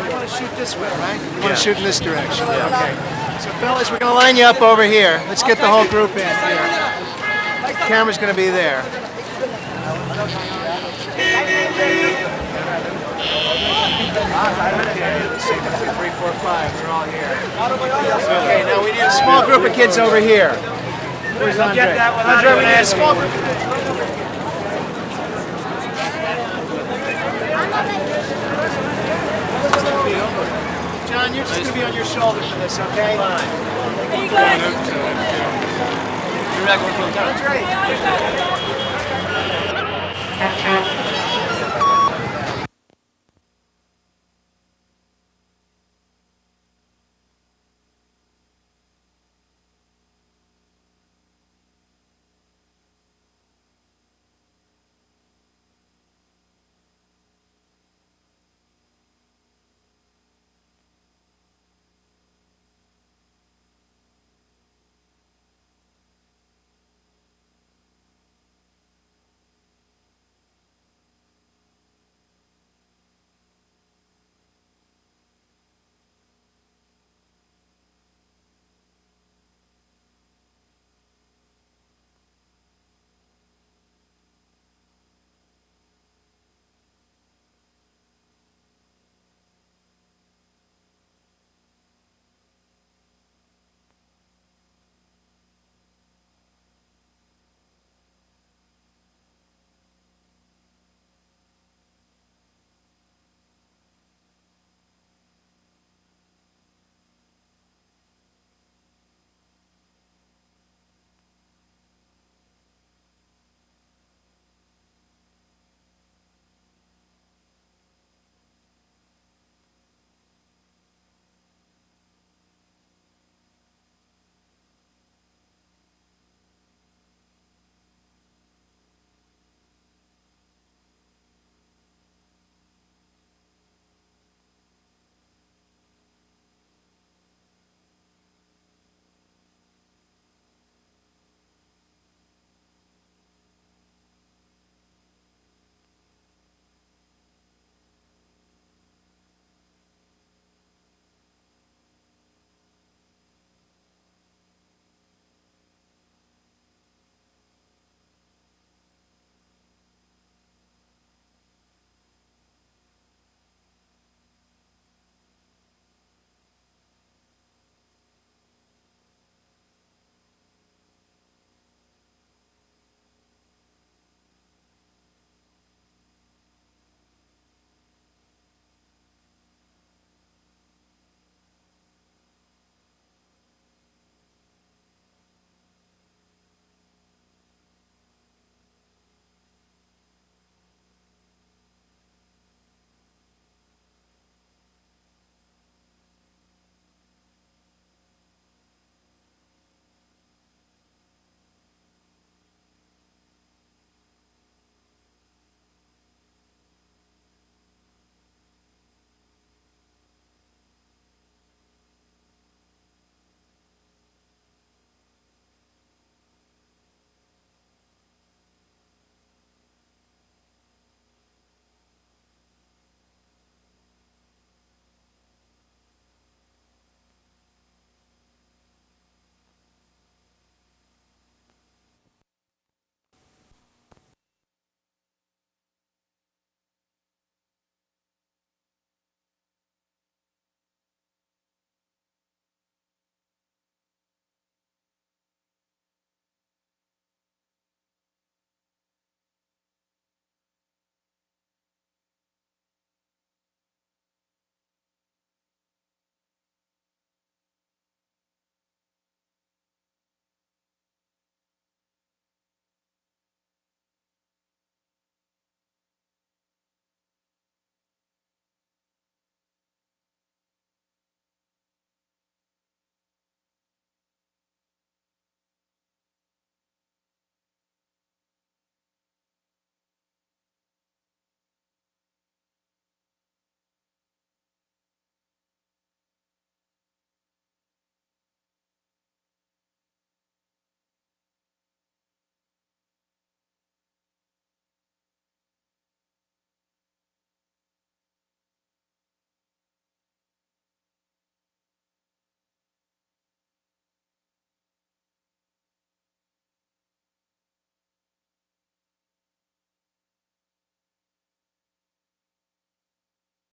want to shoot this way, right? You want to shoot in this direction. Okay. So, fellas, we're going to line you up over here. Let's get the whole group in here. The camera's going to be there. Okay, let's see. 1, 2, 3, 4, 5. We're all here. Okay, now we need a small group of kids over here. Where's Andre? Andre, we need a small group of kids. John, you're just going to be on your shoulder for this, okay? Hey, guys. You're not going to Andre.